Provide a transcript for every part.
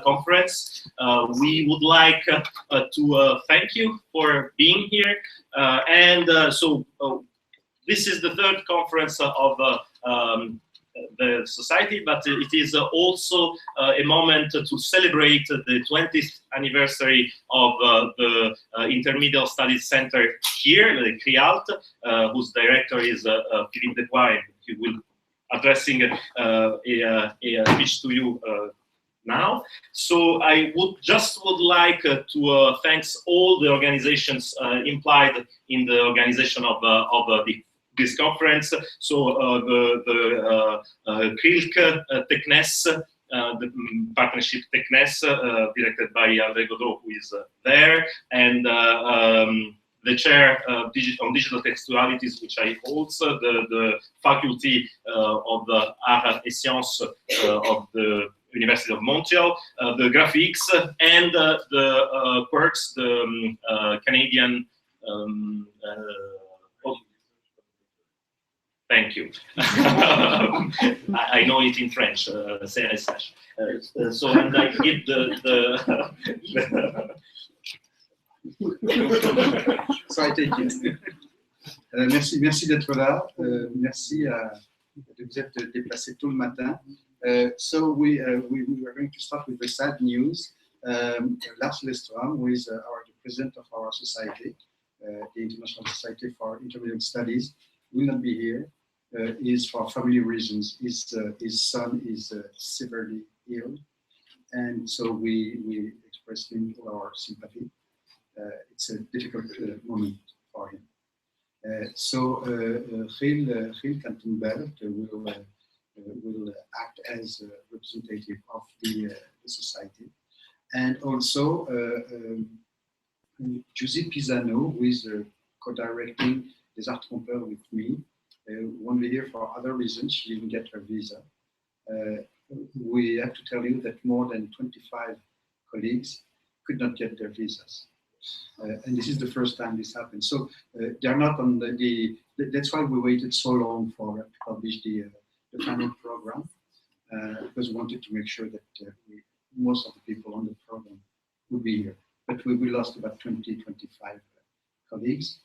conference. We would like to thank you for being here. This is the third conference of the society, but it is also a moment to celebrate the 20th anniversary of the Intermedial Studies Center here, the CRIALT, whose director is Philippe Depois, and he will addressing a speech to you now. So I would like to thanks all the organizations implied in the organization of this conference. So the Krilk Technes, the partnership Technes, directed by André Godot, who is there, and the chair on digital textualities, which I hold, the faculty of the Arts et Sciences of the University of Montreal, the graphics, and the Quirks, the Canadian. Thank you. I know it in French, CRSH. So, and I give So I take it. Merci d'être là. Merci de vous être déplacé tôt le matin. So we are going to start with the sad news. Lars Silvestra, who is the president of our society, the International Society for Intermediate Studies, will not be here. Is for family reasons. His son is severely ill, and so we express him our sympathy. It's a difficult moment for him. So Gil Kantenberg will act as a representative of the society, and also Giuseppe Pisano, who is co-directing Les Arts Trompeurs with me. Won't be here for other reasons. She didn't get her visa. We have to tell you that more than 25 colleagues could not get their visas. And this is the first time this happened. So they're not on that's why we waited so long to publish the final program, because we wanted to make sure that most of the people on the program would be here. But we lost about 20-25 colleagues,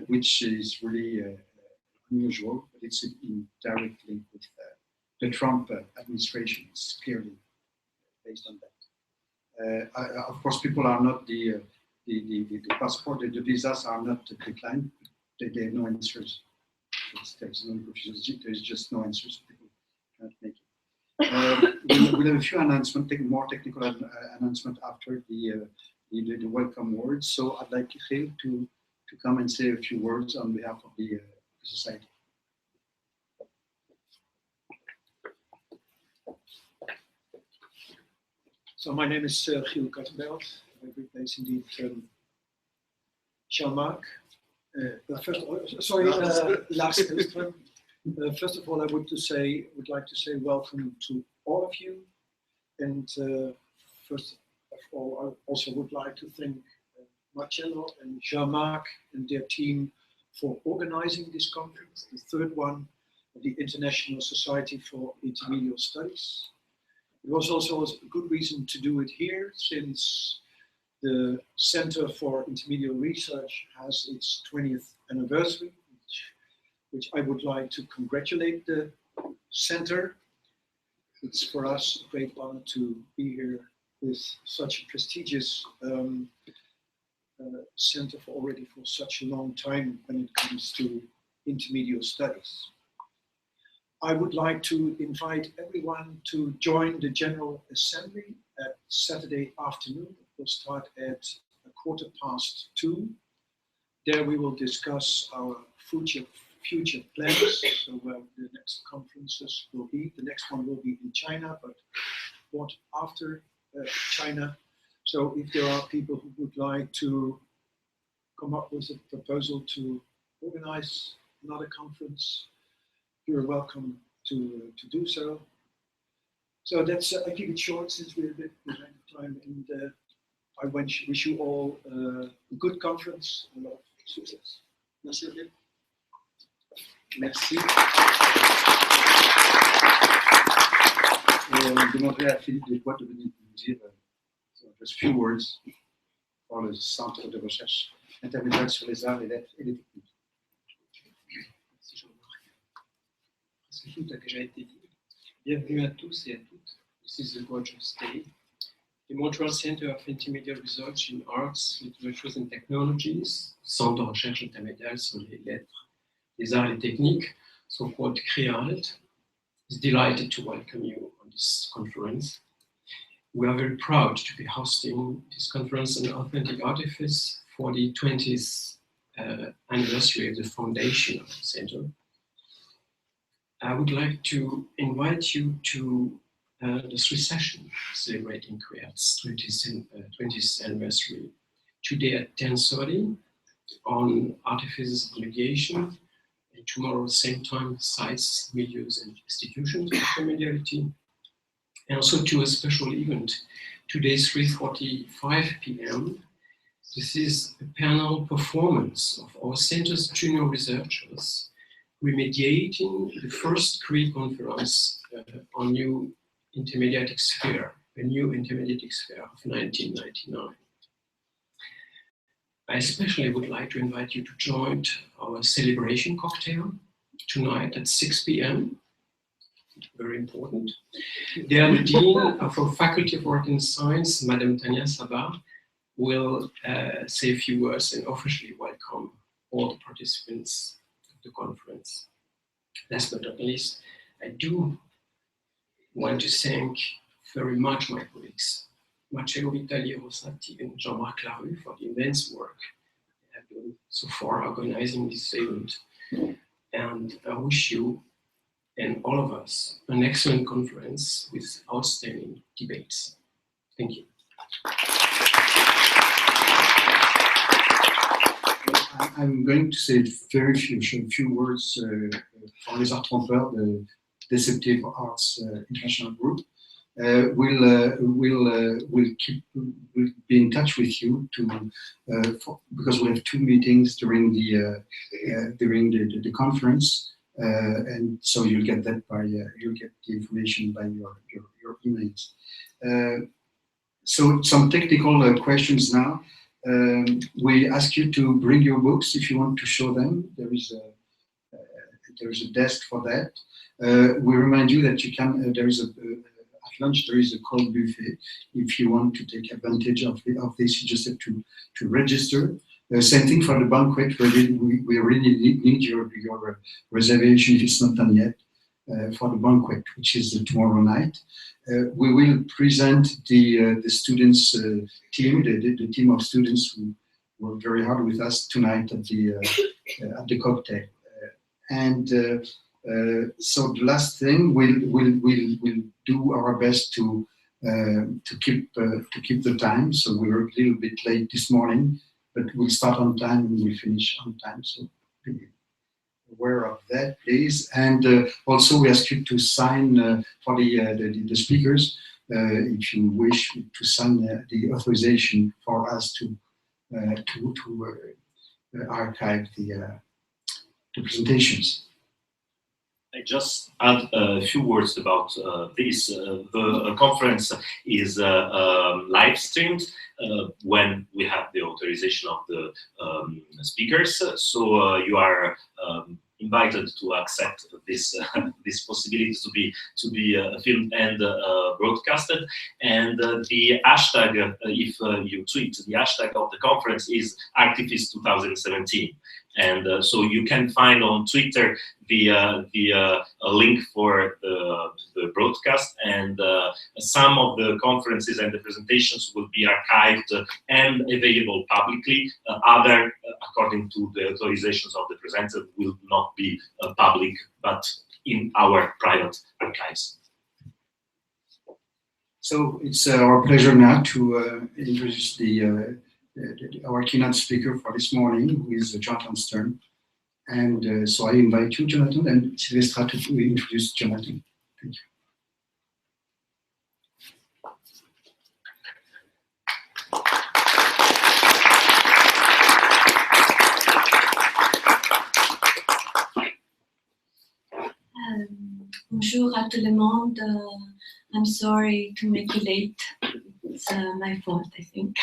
which is really unusual, but it's in direct link with the Trump administration. It's clearly based on that. Of course, people are not the passport, the visas are not declined. They have no answers. There's no confusion. There's just no answers. People cannot make it. We'll have a few announcements, more technical announcement after the welcome words. So I'd like Gil to come and say a few words on behalf of the society. So my name is Gil Kantenberg. I replace indeed Jean-Marc. First of all, sorry, Lars Silvestra. First of all, I would like to say welcome to all of you. And first of all, I also would like to thank Marcello and Jean-Marc and their team for organizing this conference, the third one of the International Society for Intermediate Studies. It was also a good reason to do it here, since the Center for Intermediate Research has its 20th anniversary, which I would like to congratulate the center. It's for us a great honor to be here with such a prestigious center for such a long time when it comes to intermediate studies. I would like to invite everyone to join the General Assembly at Saturday afternoon. It will start at 2:15. There we will discuss our future plans, so where the next conferences will be. The next one will be in China, but what after China. So if there are people who would like to come up with a proposal to organize another conference, you're welcome to do so. So that's, I keep it short since we're a bit behind time, and I wish you all a good conference and a lot of success. Merci. Merci. Je demanderai à Philippe Depois de venir dire just few words pour le Centre de recherche intermédiaire sur les arts et les techniques. Merci Jean-Marc. Parce que tout a déjà été dit. Bienvenue à tous et à toutes. This is the gorgeous day. The Montreal Center of Intermediate Research in Arts, Literatures and Technologies, Centre de recherche intermédiaire sur les lettres, les arts et les techniques, so-called CREALT, is delighted to welcome you on this conference. We are very proud to be hosting this conference on Authentic Artifice for the 20th anniversary of the foundation of the center. I would like to invite you to the 3 sessions celebrating CREALT's 20th anniversary. Today at 10:30 on Artifices Obligation, and tomorrow same time, sites, milieux and institutions of intermediarity. And also to a special event, today 3:45 p.m. This is a panel performance of our center's junior researchers remediating the first CREALT conference on new intermediate sphere, a new intermediate sphere of 1999. I especially would like to invite you to join our celebration cocktail tonight at 6 p.m. Very important. There, the Dean of our Faculty of Art and Science, Madame Tania Sabar, will say a few words and officially welcome all the participants of the conference. Last but not least, I do want to thank very much my colleagues, Marcello, Vitali-Rosati and Jean-Marc Larrue, for the immense work they have done so far organizing this event. And I wish you and all of us an excellent conference with outstanding debates. Thank you. I'm going to say very few words for Les Arts Trompeurs, the Deceptive Arts International Group. We'll be in touch with you because we have 2 meetings during the conference, and so you'll get that you'll get the information by your emails. So some technical questions now. We ask you to bring your books if you want to show them. There is a desk for that. We remind you that you can. At lunch there is a cold buffet. If you want to take advantage of this, you just have to register. Same thing for the banquet. We really need your reservation if it's not done yet for the banquet, which is tomorrow night. We will present the students team, the team of students who worked very hard with us tonight at the cocktail. So the last thing, we'll do our best to keep the time. So we were a little bit late this morning, but we'll start on time and we'll finish on time. So be aware of that, please. And also we ask you to sign for the speakers if you wish to sign the authorization for us to archive the presentations. I just add a few words about this. The conference is live streamed when we have the authorization of the speakers. So you are invited to accept this this possibility to be filmed and broadcasted. And the hashtag, if you tweet, the hashtag of the conference is Artifice 2017. And so you can find on Twitter the link for the broadcast, and some of the conferences and the presentations will be archived and available publicly. Other, according to the authorizations of the presenter, will not be public, but in our private archives. So it's our pleasure now to introduce our keynote speaker for this morning, who is Jonathan Sterne. And so I invite you, Jonathan, and Silvestra to introduce Jonathan. Thank you. Bonjour à tout le monde. I'm sorry to make you late it's my fault, I think.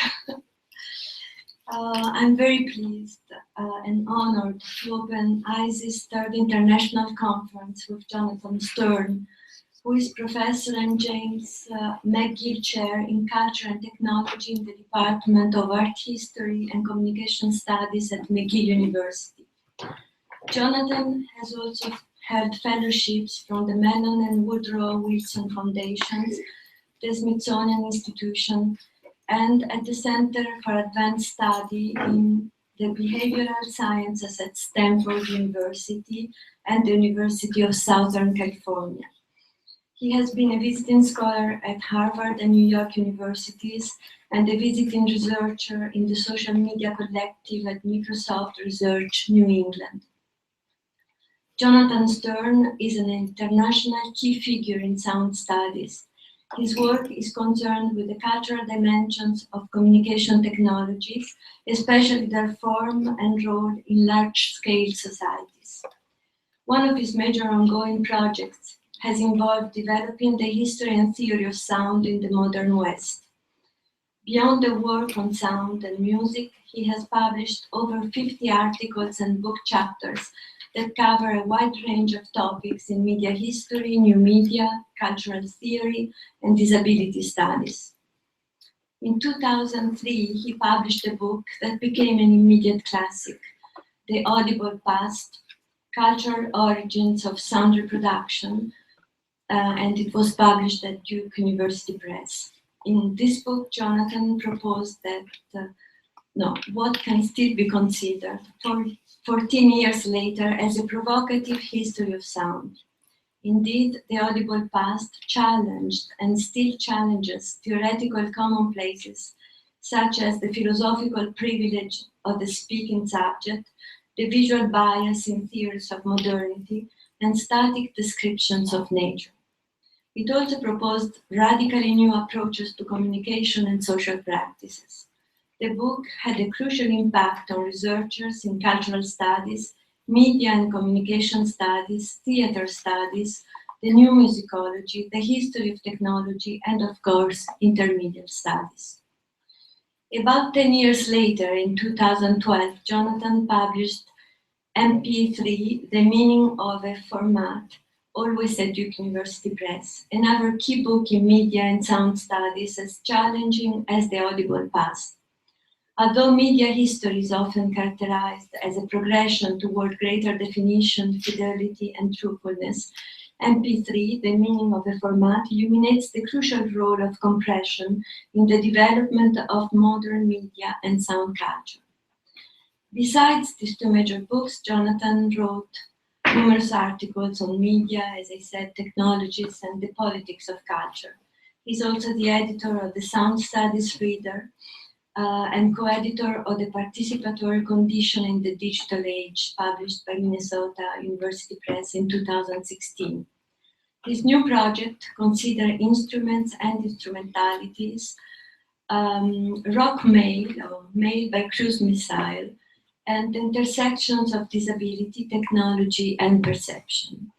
I'm very pleased and honored to open ISIS Third International Conference with Jonathan Sterne, who is Professor and James McGill Chair in Culture and Technology in the Department of Art History and Communication Studies at McGill University. Jonathan has also held fellowships from the Mellon and Woodrow Wilson Foundations, the Smithsonian Institution, and at the Center for Advanced Study in the Behavioral Sciences at Stanford University and the University of Southern California. He has been a visiting scholar at Harvard and New York universities and a visiting researcher in the Social Media Collective at Microsoft Research, New England. Jonathan Sterne is an international key figure in sound studies. His work is concerned with the cultural dimensions of communication technologies, especially their form and role in large-scale societies. One of his major ongoing projects has involved developing the history and theory of sound in the modern West. Beyond the work on sound and music, he has published over 50 articles and book chapters that cover a wide range of topics in media history, new media, cultural theory, and disability studies. In 2003, he published a book that became an immediate classic, The Audible Past, Cultural Origins of Sound Reproduction, and it was published at Duke University Press. In this book, Jonathan proposed that what can still be considered 14 years later as a provocative history of sound. Indeed, the audible past challenged and still challenges theoretical commonplaces such as the philosophical privilege of the speaking subject, the visual bias in theories of modernity, and static descriptions of nature. It also proposed radically new approaches to communication and social practices. The book had a crucial impact on researchers in cultural studies, media and communication studies, theater studies, the new musicology, the history of technology, and of course, intermediate studies. About 10 years later, in 2012, Jonathan published MP3, The Meaning of a Format, always at Duke University Press, another key book in media and sound studies as challenging as the audible past. Although media history is often characterized as a progression toward greater definition, fidelity, and truthfulness, MP3, The Meaning of a Format, illuminates the crucial role of compression in the development of modern media and sound culture. Besides these two major books, Jonathan wrote numerous articles on media, as I said, technologies, and the politics of culture. He's also the editor of the Sound Studies Reader, and co-editor of the Participatory Condition in the Digital Age, published by Minnesota University Press in 2016. This new project considers instruments and instrumentalities, rock mail, or mail by cruise missile, and intersections of disability, technology, and perception.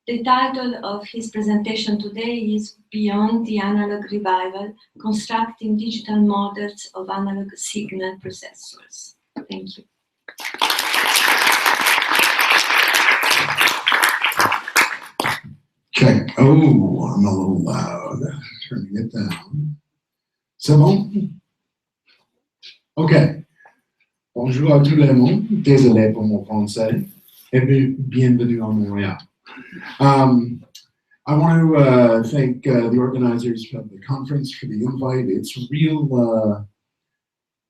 The title of his presentation today is Beyond the Analogue Revival, Constructing Digital Models of Analog Signal Processors. Thank you. Check. Oh, I'm a little loud. Turning it down. C'est bon? OK. Bonjour à tout le monde. Désolé pour mon français. Et bienvenue à Montréal. I want to thank the organizers of the conference for the invite. It's real.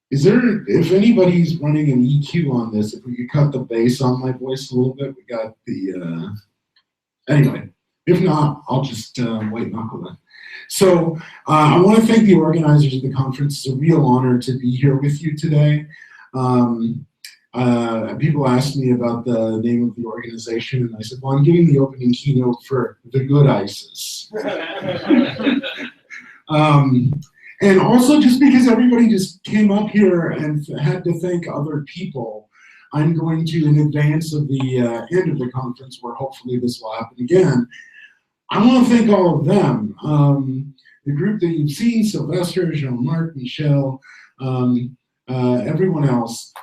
If anybody's running an EQ on this, if we could cut the bass on my voice a little bit, we got the. Anyway, if not, I'll just white knuckle it. So I want to thank the organizers of the conference. It's a real honor to be here with you today. People asked me about the name of the organization, and I said, well, I'm giving the opening keynote for the good ISIS. And also just because everybody just came up here and had to thank other people, I'm going to, in advance of the end of the conference, where hopefully this will happen again, I want to thank all of them. the group that you've seen, Silvestra, Jean-Marc, Michel, everyone else,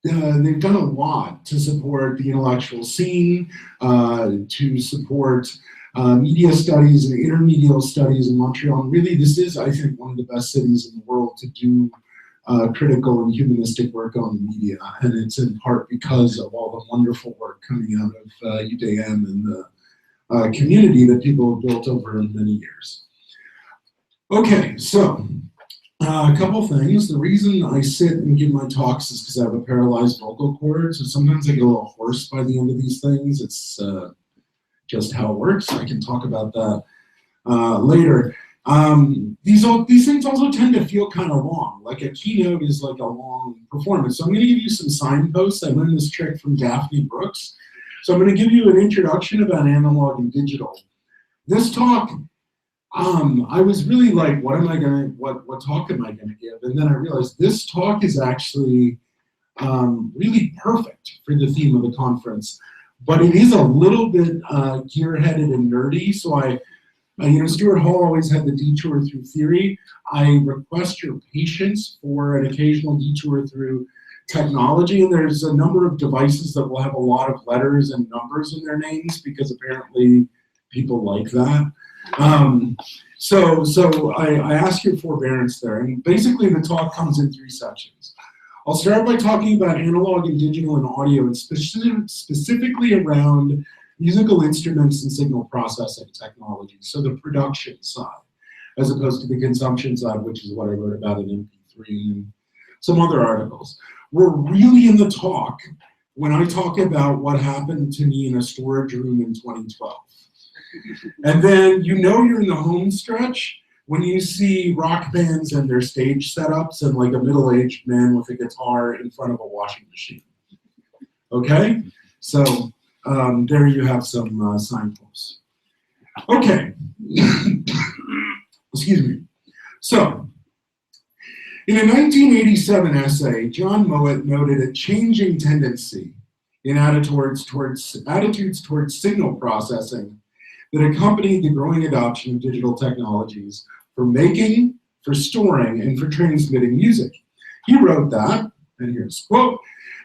they've done a lot to support the intellectual scene, to support media studies and intermedial studies in Montreal. And really, this is, I think, one of the best cities in the world to do critical and humanistic work on the media. And it's in part because of all the wonderful work coming out of UDM and the community that people have built over many years. Okay, so a couple things. The reason I sit and give my talks is because I have a paralyzed vocal cord, so sometimes I get a little hoarse by the end of these things. It's just how it works. I can talk about that later. These things also tend to feel kind of long. Like a keynote is like a long performance. So I'm going to give you some signposts. I learned this trick from Daphne Brooks. So I'm going to give you an introduction about analog and digital. This talk, I was really like, what talk am I going to give? And then I realized this talk is actually really perfect for the theme of the conference. But it is a little bit gear-headed and nerdy. So Stuart Hall always had the detour through theory. I request your patience for an occasional detour through technology, and there's a number of devices that will have a lot of letters and numbers in their names because apparently people like that. So I ask your forbearance there, and basically the talk comes in 3 sections. I'll start by talking about analog and digital and audio, and specifically around musical instruments and signal processing technology, so the production side, as opposed to the consumption side, which is what I wrote about in MP3 and some other articles. We're really in the talk when I talk about what happened to me in a storage room in 2012. And then you're in the home stretch when you see rock bands and their stage setups and like a middle-aged man with a guitar in front of a washing machine. Okay? So there you have some signposts. Okay. Excuse me. So, in a 1987 essay, John Mowat noted a changing tendency in attitudes towards signal processing that accompanied the growing adoption of digital technologies for making, for storing, and for transmitting music. He wrote that, and here's a quote,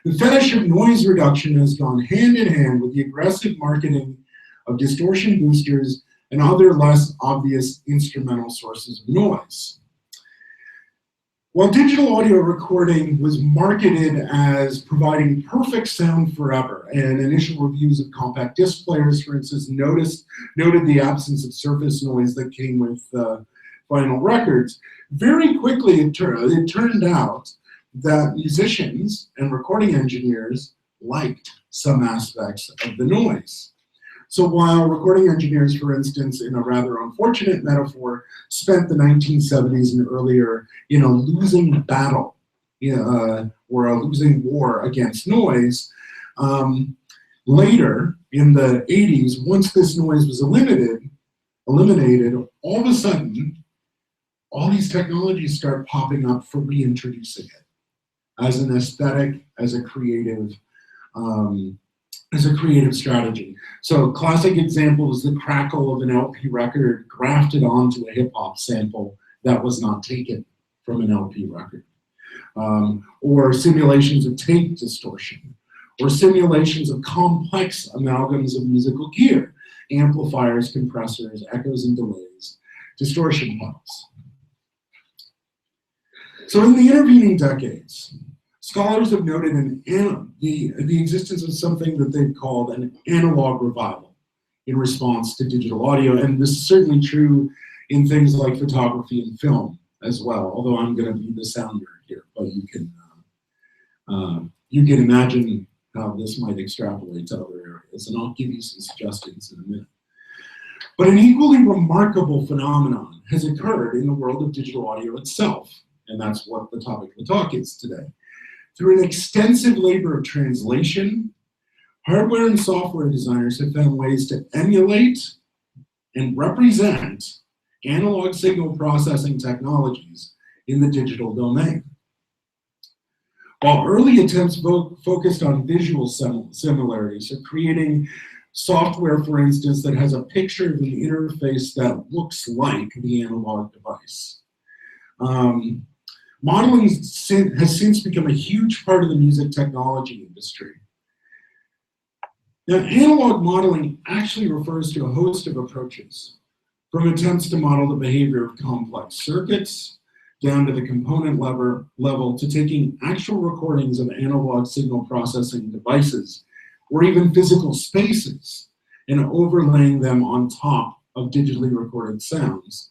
"The fetish of noise reduction has gone hand in hand with the aggressive marketing of distortion boosters and other less obvious instrumental sources of noise." While digital audio recording was marketed as providing perfect sound forever, and initial reviews of compact disc players, for instance, noted the absence of surface noise that came with vinyl records, very quickly it turned out that musicians and recording engineers liked some aspects of the noise. So while recording engineers, for instance, in a rather unfortunate metaphor, spent the 1970s and earlier in a losing battle or a losing war against noise, later in the 80s, once this noise was eliminated, all of a sudden, all these technologies start popping up for reintroducing it as an aesthetic, as a creative strategy. So a classic example is the crackle of an LP record grafted onto a hip-hop sample that was not taken from an LP record. Or simulations of tape distortion, or simulations of complex amalgams of musical gear, amplifiers, compressors, echoes and delays, distortion pedals. So in the intervening decades, scholars have noted the existence of something that they've called an analog revival in response to digital audio, and this is certainly true in things like photography and film as well, although I'm going to be the sounder here, but you can imagine how this might extrapolate to other areas, and I'll give you some suggestions in a minute. But an equally remarkable phenomenon has occurred in the world of digital audio itself, and that's what the topic of the talk is today. Through an extensive labor of translation, hardware and software designers have found ways to emulate and represent analog signal processing technologies in the digital domain. While early attempts focused on visual similarities, so creating software, for instance, that has a picture of an interface that looks like the analog device. Modeling has since become a huge part of the music technology industry. Now, analog modeling actually refers to a host of approaches, from attempts to model the behavior of complex circuits, down to the component level, to taking actual recordings of analog signal processing devices, or even physical spaces, and overlaying them on top of digitally recorded sounds,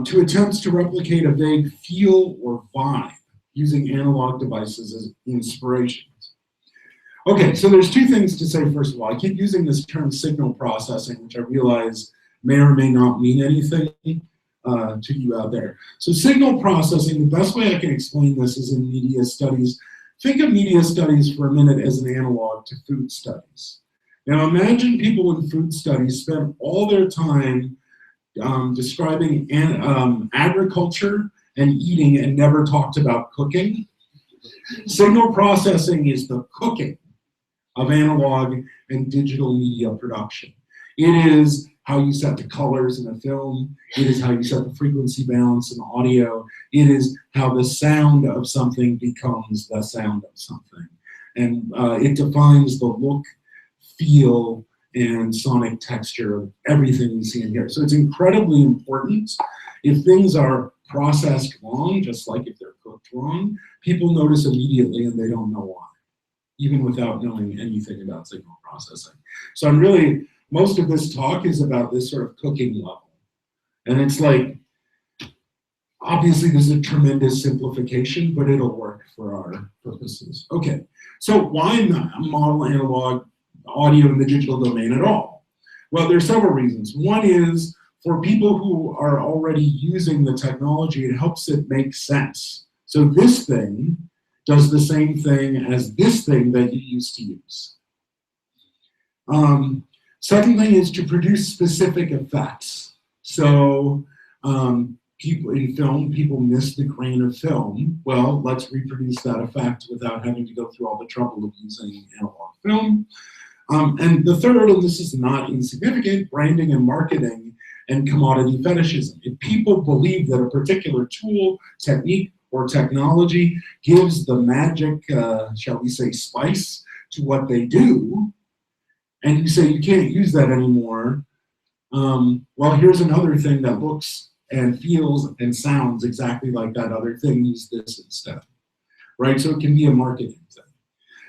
to attempts to replicate a vague feel or vibe using analog devices as inspirations. Okay, so there's two things to say. First of all, I keep using this term signal processing, which I realize may or may not mean anything to you out there. So signal processing, the best way I can explain this is in media studies. Think of media studies for a minute as an analog to food studies. Now imagine people in food studies spend all their time describing agriculture and eating and never talked about cooking. Signal processing is the cooking of analog and digital media production. It is how you set the colors in a film. It is how you set the frequency balance in audio. It is how the sound of something becomes the sound of something. And it defines the look, feel, and sonic texture of everything we see in here. So it's incredibly important. If things are processed wrong, just like if they're cooked wrong, people notice immediately and they don't know why, even without knowing anything about signal processing. So I'm really, most of this talk is about this sort of cooking level. And it's like, obviously this is a tremendous simplification, but it'll work for our purposes. Okay, so why not model analog audio in the digital domain at all? Well, there's several reasons. One is, for people who are already using the technology, it helps it make sense. So this thing does the same thing as this thing that you used to use. Second thing is to produce specific effects. So people in film, people miss the grain of film. Well, let's reproduce that effect without having to go through all the trouble of using analog film. And the third, and this is not insignificant, branding and marketing and commodity fetishism. If people believe that a particular tool, technique, or technology gives the magic, shall we say, spice to what they do, and you say you can't use that anymore, well, here's another thing that looks and feels and sounds exactly like that other thing, use this instead, right? So it can be a marketing thing.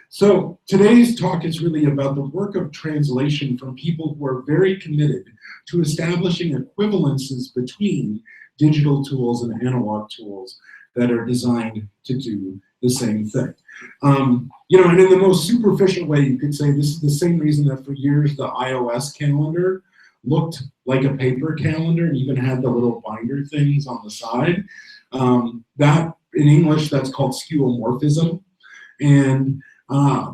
So today's talk is really about the work of translation from people who are very committed to establishing equivalences between digital tools and analog tools that are designed to do the same thing. You know, and in the most superficial way, you could say this is the same reason that for years the iOS calendar looked like a paper calendar and even had the little binder things on the side. That, in English, that's called skeuomorphism. And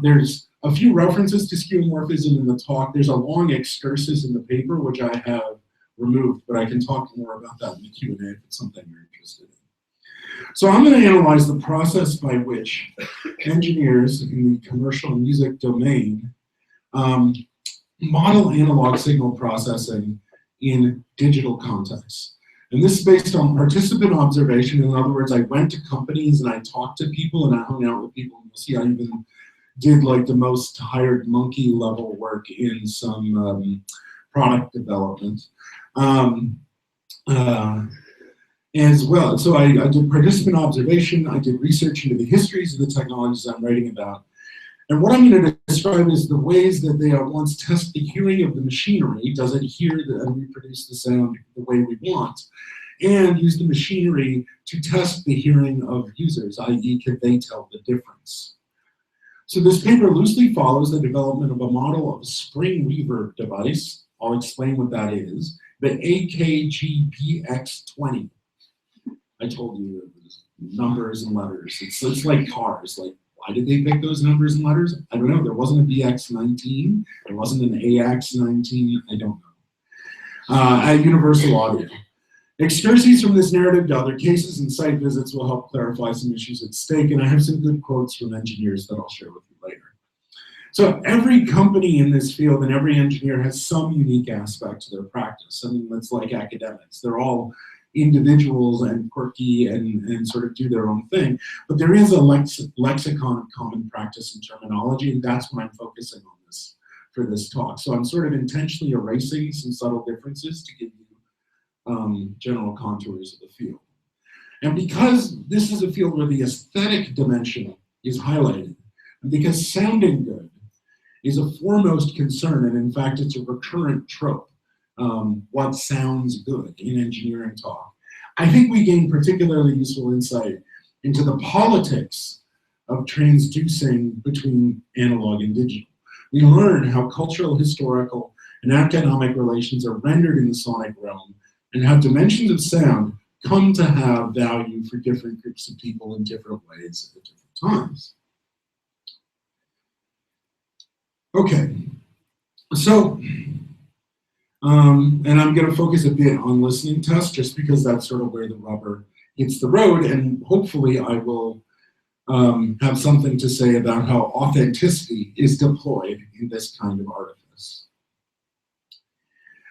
there's a few references to skeuomorphism in the talk. There's a long excursus in the paper, which I have removed, but I can talk more about that in the Q&A if it's something you're interested in. So I'm going to analyze the process by which engineers in the commercial music domain model analog signal processing in digital contexts. And this is based on participant observation. In other words, I went to companies and I talked to people and I hung out with people. And you'll see I even did like the most hired monkey level work in some product development. As well. So I did participant observation, I did research into the histories of the technologies I'm writing about. And what I'm going to describe is the ways that they once test the hearing of the machinery, does it hear and reproduce the sound the way we want, and use the machinery to test the hearing of users, i.e. can they tell the difference. So this paper loosely follows the development of a model of a spring reverb device. I'll explain what that is, the AKG-PX20. I told you numbers and letters. It's like cars. Like, why did they pick those numbers and letters? I don't know. There wasn't a BX19. There wasn't an AX19. I don't know. At Universal Audio. Excursions from this narrative to other cases and site visits will help clarify some issues at stake, and I have some good quotes from engineers that I'll share with you later. So every company in this field and every engineer has some unique aspect to their practice. I mean, it's like academics. They're all individuals and quirky and sort of do their own thing. But there is a lexicon of common practice and terminology, and that's what I'm focusing on this for this talk. So I'm sort of intentionally erasing some subtle differences to give you general contours of the field. And because this is a field where the aesthetic dimension is highlighted, and because sounding good is a foremost concern, and in fact it's a recurrent trope, what sounds good in engineering talk, I think we gain particularly useful insight into the politics of transducing between analog and digital. We learn how cultural, historical, and economic relations are rendered in the sonic realm, and how dimensions of sound come to have value for different groups of people in different ways at different times. Okay, so, and I'm going to focus a bit on listening tests just because that's sort of where the rubber hits the road, and hopefully I will have something to say about how authenticity is deployed in this kind of artifice.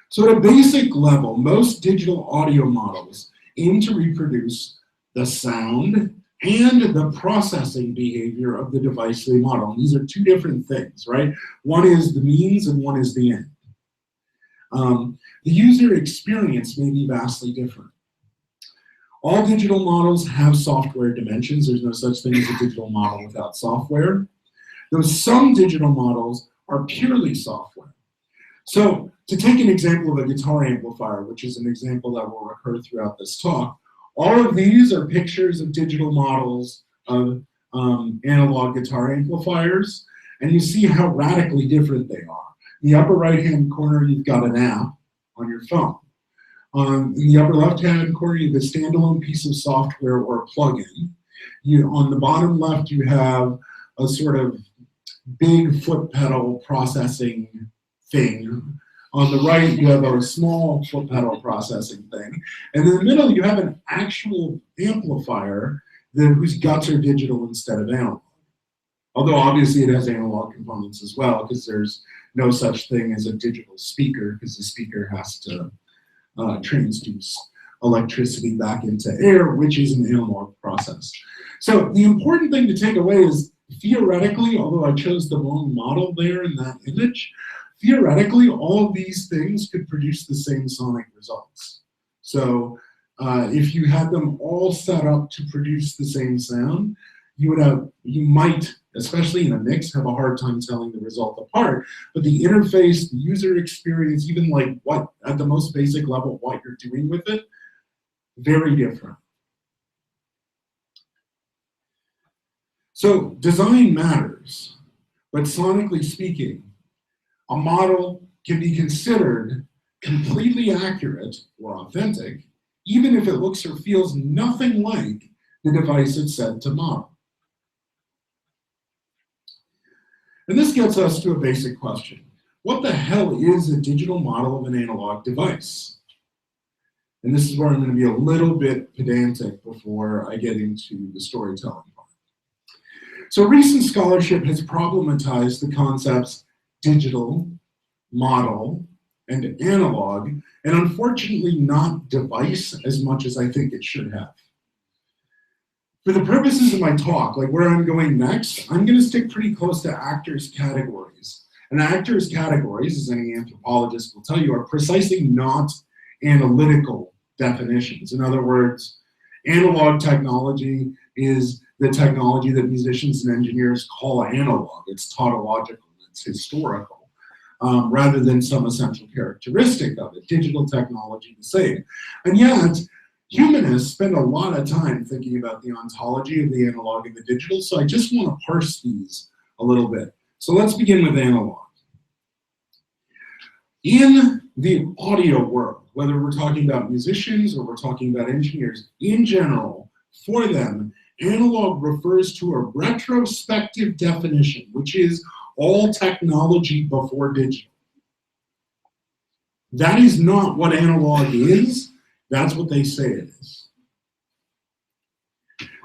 So at a basic level, most digital audio models aim to reproduce the sound and the processing behavior of the device they model. And these are two different things, right? One is the means and one is the end. The user experience may be vastly different. All digital models have software dimensions. There's no such thing as a digital model without software. Though some digital models are purely software. So to take an example of a guitar amplifier, which is an example that will recur throughout this talk, all of these are pictures of digital models of analog guitar amplifiers, and you see how radically different they are. In the upper right-hand corner, you've got an app on your phone. In the upper left-hand corner, you have a standalone piece of software or a plugin. On the bottom left, you have a sort of big foot pedal processing thing. On the right, you have a small foot pedal processing thing. And in the middle, you have an actual amplifier whose guts are digital instead of analog. Although obviously it has analog components as well, because there's no such thing as a digital speaker, because the speaker has to transduce electricity back into air, which is an analog process. So the important thing to take away is, theoretically, although I chose the wrong model there in that image, theoretically, all of these things could produce the same sonic results. So if you had them all set up to produce the same sound, you might, especially in a mix, have a hard time telling the result apart. But the interface, the user experience, even like what, at the most basic level, what you're doing with it, very different. So design matters, but sonically speaking, a model can be considered completely accurate or authentic, even if it looks or feels nothing like the device it's said to model. And this gets us to a basic question. What the hell is a digital model of an analog device? And this is where I'm going to be a little bit pedantic before I get into the storytelling part. So recent scholarship has problematized the concepts digital, model, and analog, and unfortunately not device as much as I think it should have. For the purposes of my talk, like where I'm going next, I'm going to stick pretty close to actors' categories. And actors' categories, as any anthropologist will tell you, are precisely not analytical definitions. In other words, analog technology is the technology that musicians and engineers call analog. It's tautological, it's historical, rather than some essential characteristic of it. Digital technology, the same. And yet, humanists spend a lot of time thinking about the ontology of the analog and the digital, so I just want to parse these a little bit. So let's begin with analog. In the audio world, whether we're talking about musicians or we're talking about engineers, in general, for them, analog refers to a retrospective definition, which is all technology before digital. That is not what analog is. That's what they say it is.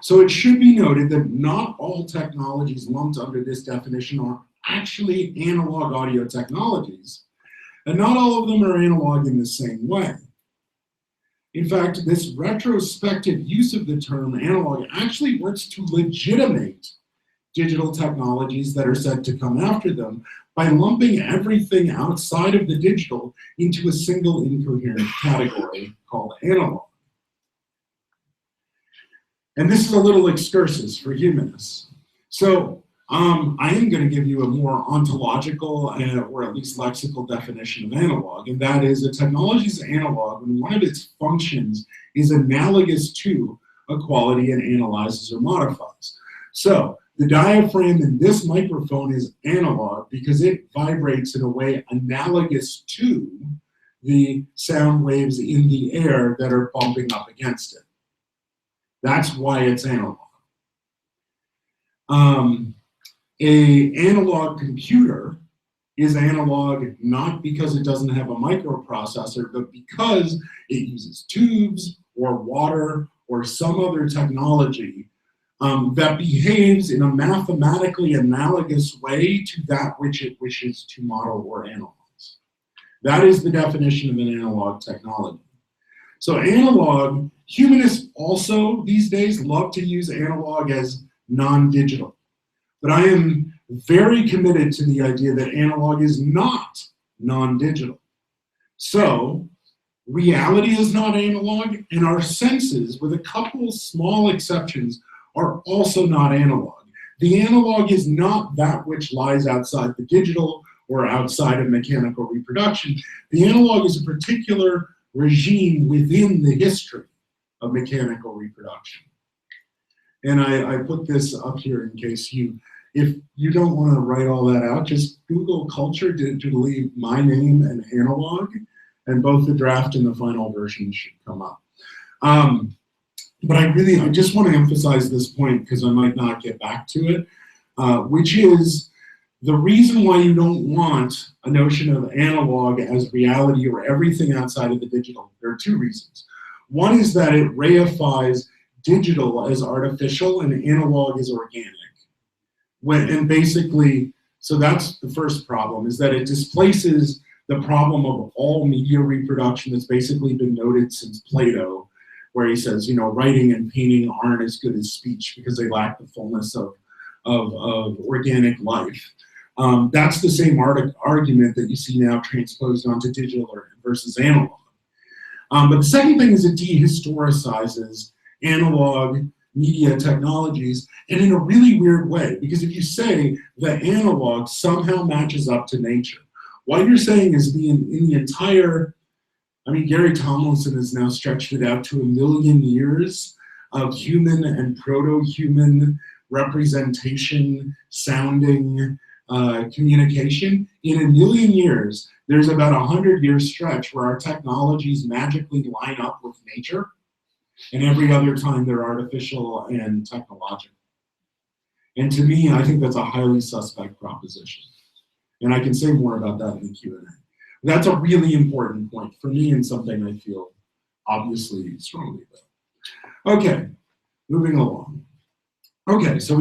So it should be noted that not all technologies lumped under this definition are actually analog audio technologies, and not all of them are analog in the same way. In fact, this retrospective use of the term analog actually works to legitimate digital technologies that are said to come after them by lumping everything outside of the digital into a single incoherent category called analog. And this is a little excursus for humanists. So I am going to give you a more ontological or at least lexical definition of analog, and that is a technology is analog when one of its functions is analogous to a quality it analyzes or modifies. So the diaphragm in this microphone is analog because it vibrates in a way analogous to the sound waves in the air that are bumping up against it. That's why it's analog. A analog computer is analog not because it doesn't have a microprocessor, but because it uses tubes or water or some other technology that behaves in a mathematically analogous way to that which it wishes to model or analyze. That is the definition of an analog technology. So analog, humanists also these days love to use analog as non-digital. But I am very committed to the idea that analog is not non-digital. So reality is not analog, and our senses, with a couple small exceptions, are also not analog. The analog is not that which lies outside the digital or outside of mechanical reproduction. The analog is a particular regime within the history of mechanical reproduction. And I put this up here in case if you don't want to write all that out, just Google culture to leave my name and analog, and both the draft and the final version should come up. But I just want to emphasize this point because I might not get back to it, which is the reason why you don't want a notion of analog as reality or everything outside of the digital. There are two reasons. One is that it reifies digital as artificial and analog as organic. And basically, so that's the first problem, is that it displaces the problem of all media reproduction that's basically been noted since Plato, where he says, writing and painting aren't as good as speech because they lack the fullness of organic life. That's the same argument that you see now transposed onto digital versus analog. But the second thing is it dehistoricizes analog media technologies, and in a really weird way, because if you say that analog somehow matches up to nature, what you're saying is in the entire, Gary Tomlinson has now stretched it out to 1 million years of human and proto-human representation, sounding, communication. In 1 million years, there's about a 100-year stretch where our technologies magically line up with nature, and every other time they're artificial and technological. And to me, I think that's a highly suspect proposition. And I can say more about that in the Q&A. That's a really important point for me and something I feel obviously strongly about. Okay, moving along. Okay, so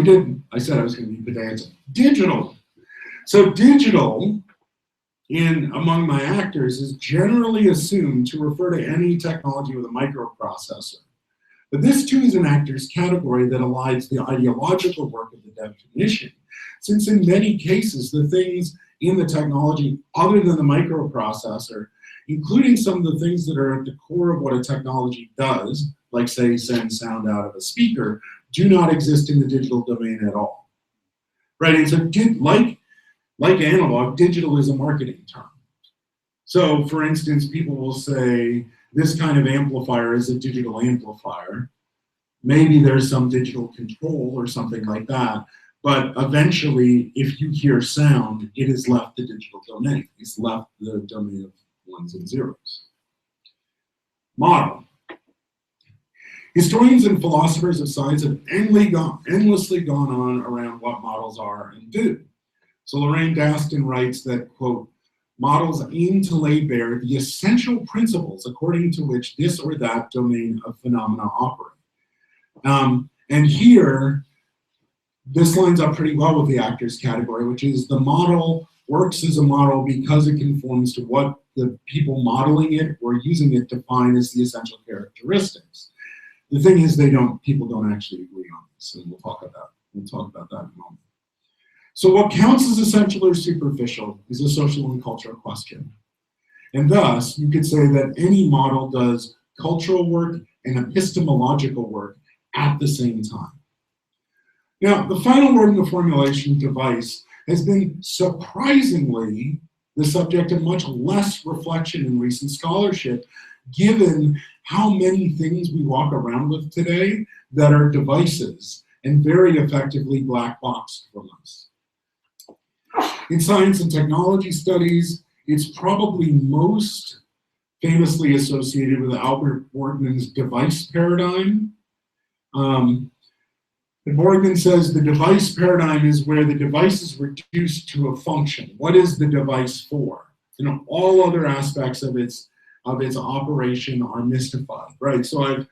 I said I was going to be pedantic. Digital. So digital, among my actors, is generally assumed to refer to any technology with a microprocessor. But this too is an actor's category that elides the ideological work of the definition, since in many cases the things in the technology other than the microprocessor, including some of the things that are at the core of what a technology does, like say send sound out of a speaker, do not exist in the digital domain at all. Right, and so like analog, digital is a marketing term. So for instance, people will say, this kind of amplifier is a digital amplifier. Maybe there's some digital control or something like that, but eventually, if you hear sound, it has left the digital domain. It's left the domain of ones and zeros. Model. Historians and philosophers of science have endlessly gone on around what models are and do. So Lorraine Daston writes that, quote, models aim to lay bare the essential principles according to which this or that domain of phenomena operate. And here, this lines up pretty well with the actors category, which is the model works as a model because it conforms to what the people modeling it or using it define as the essential characteristics. The thing is, people don't actually agree on this, and we'll talk about that in a moment. So what counts as essential or superficial is a social and cultural question. And thus, you could say that any model does cultural work and epistemological work at the same time. Now, the final word in the formulation device has been surprisingly the subject of much less reflection in recent scholarship, given how many things we walk around with today that are devices and very effectively black boxed from us. In science and technology studies, it's probably most famously associated with Albert Borgman's device paradigm. Borgman says the device paradigm is where the device is reduced to a function. What is the device for? You know, all other aspects of its operation are mystified, right? So I've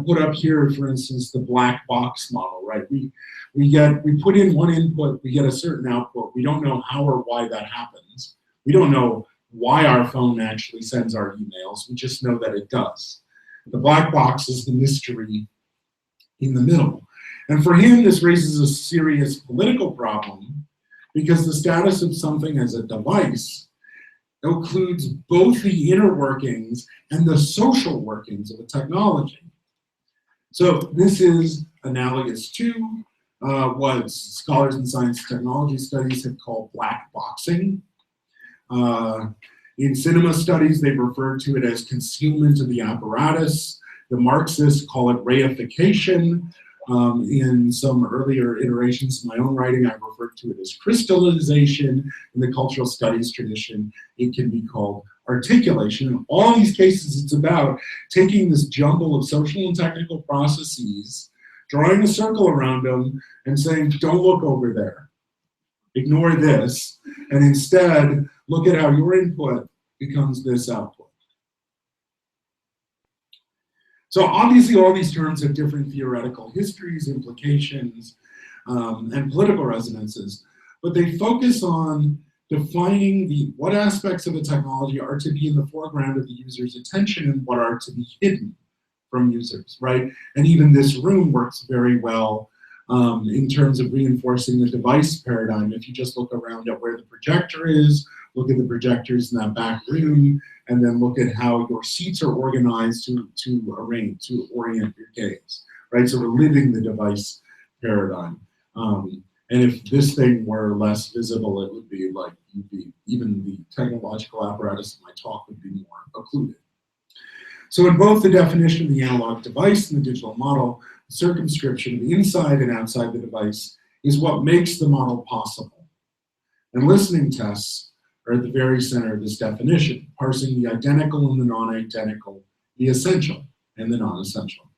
put up here, for instance, the black box model, right? We put in one input, we get a certain output. We don't know how or why that happens. We don't know why our phone actually sends our emails. We just know that it does. The black box is the mystery in the middle. And for him, this raises a serious political problem because the status of something as a device includes both the inner workings and the social workings of a technology. So this is analogous to what scholars in science and technology studies have called black boxing. In cinema studies, they've referred to it as concealment of the apparatus. The Marxists call it reification. In some earlier iterations of my own writing, I've referred to it as crystallization. In the cultural studies tradition, it can be called articulation. In all these cases, it's about taking this jumble of social and technical processes, drawing a circle around them, and saying, don't look over there. Ignore this, and instead, look at how your input becomes this output. So obviously all these terms have different theoretical histories, implications, and political resonances, but they focus on defining what aspects of a technology are to be in the foreground of the user's attention and what are to be hidden from users, right? And even this room works very well in terms of reinforcing the device paradigm. If you just look around at where the projector is, look at the projectors in that back room, and then look at how your seats are organized to orient your gaze, right? So we're living the device paradigm. And if this thing were less visible, it would be like even the technological apparatus of my talk would be more occluded. So in both the definition of the analog device and the digital model, the circumscription of inside and outside the device is what makes the model possible. And listening tests are at the very center of this definition, parsing the identical and the non-identical, the essential and the non-essential.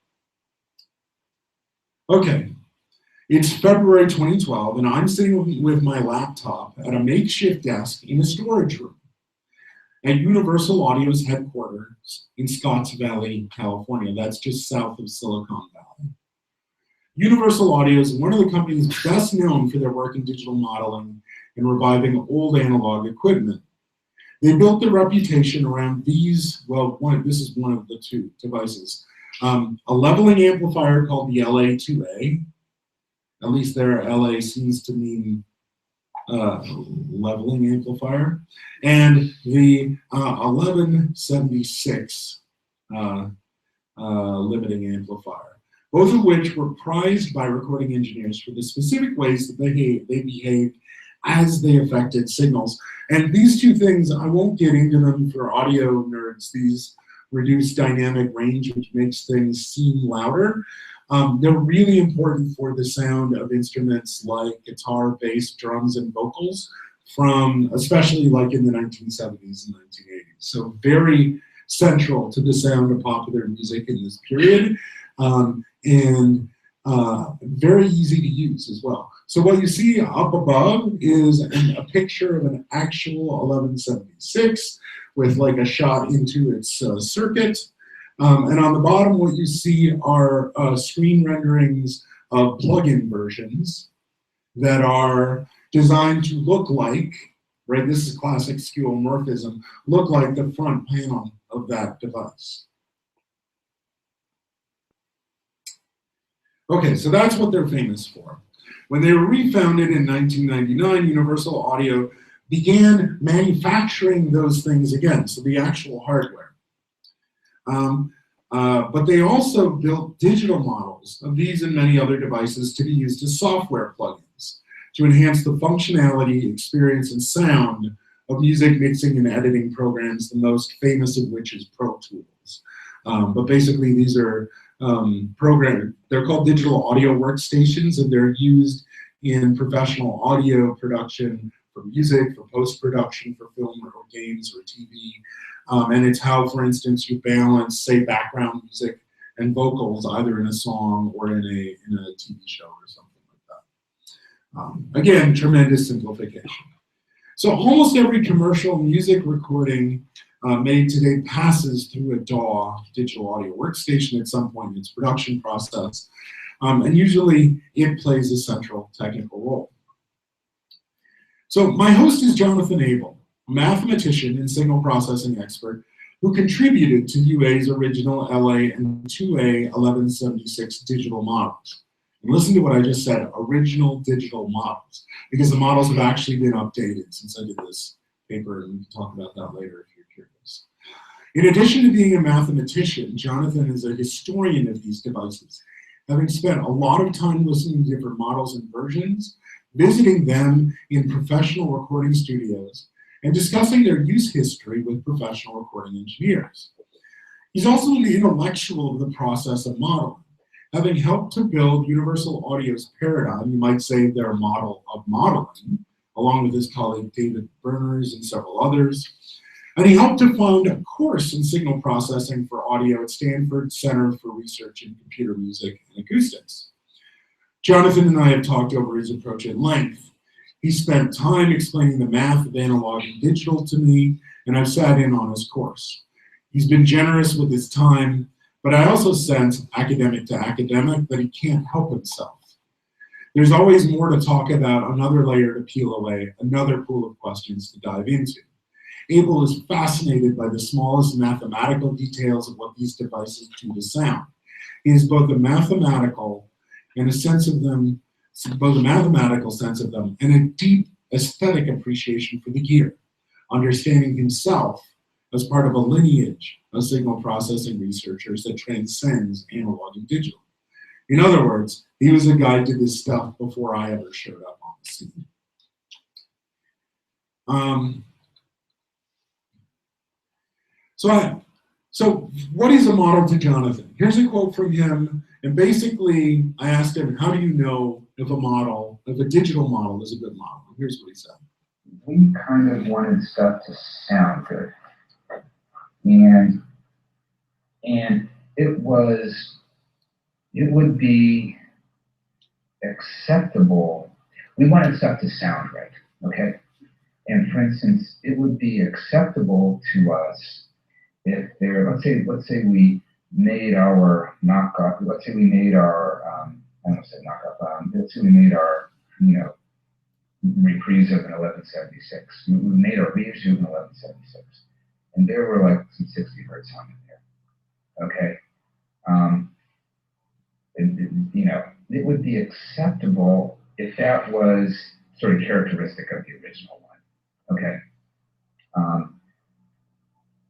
Okay, it's February 2012, and I'm sitting with my laptop at a makeshift desk in a storage room at Universal Audio's headquarters in Scotts Valley, California. That's just south of Silicon Valley. Universal Audio is one of the companies best known for their work in digital modeling and reviving old analog equipment. They built their reputation around these, this is one of the two devices. A leveling amplifier called the LA2A, at least their LA seems to mean leveling amplifier, and the 1176 limiting amplifier, both of which were prized by recording engineers for the specific ways that they behaved as they affected signals. And these two things, I won't get into them for audio nerds, these reduced dynamic range, which makes things seem louder. They're really important for the sound of instruments like guitar, bass, drums, and vocals from, especially like in the 1970s and 1980s. So very central to the sound of popular music in this period, and very easy to use as well. So what you see up above is a picture of an actual 1176 with like a shot into its circuit. And on the bottom, what you see are screen renderings of plug-in versions. that are designed to look like, right, this is classic skeuomorphism, look like the front panel of that device. Okay, so that's what they're famous for. When they were refounded in 1999, Universal Audio began manufacturing those things again, so the actual hardware. But they also built digital models of these and many other devices to be used as software plugins to enhance the functionality, experience, and sound of music mixing and editing programs, the most famous of which is Pro Tools. But basically these are they're called digital audio workstations, and they're used in professional audio production for music, for post-production, for film or games or TV. And it's how, for instance, you balance, say, background music and vocals either in a song or in a TV show or something like that. Again, tremendous simplification. So almost every commercial music recording made today passes through a DAW, digital audio workstation, at some point in its production process. And usually it plays a central technical role. So my host is Jonathan Abel, a mathematician and signal processing expert who contributed to UA's original LA and 2A 1176 digital models. And listen to what I just said, original digital models, because the models have actually been updated since I did this paper, and we can talk about that later if you're curious. In addition to being a mathematician, Jonathan is a historian of these devices, having spent a lot of time listening to different models and versions, visiting them in professional recording studios, and discussing their use history with professional recording engineers. He's also an intellectual of the process of modeling, having helped to build Universal Audio's paradigm, you might say their model of modeling, along with his colleague David Berners and several others. And he helped to found a course in signal processing for audio at Stanford Center for Research in Computer Music and Acoustics. Jonathan and I have talked over his approach at length. He spent time explaining the math of analog and digital to me, and I've sat in on his course. He's been generous with his time, but I also sense, academic to academic, that he can't help himself. There's always more to talk about, another layer to peel away, another pool of questions to dive into. Abel is fascinated by the smallest mathematical details of what these devices do to sound. He has both a mathematical and a sense of them, both a mathematical sense of them and a deep aesthetic appreciation for the gear, understanding himself as part of a lineage of signal processing researchers that transcends analog and digital. In other words, he was a guide to this stuff before I ever showed up on the scene. So what is a model to Jonathan? Here's a quote from him, and basically I asked him, how do you know if a digital model is a good model? And here's what he said. We kind of wanted stuff to sound good. And it would be acceptable. We wanted stuff to sound right, okay? And for instance, it would be acceptable to us if there, let's say we made our knockoff, let's say we made our, I almost said knockoff, let's say we made our, reprise of an 1176. We made a reissue of an 1176. And there were like some 60 hertz on it there, okay? It would be acceptable if that was sort of characteristic of the original one, okay?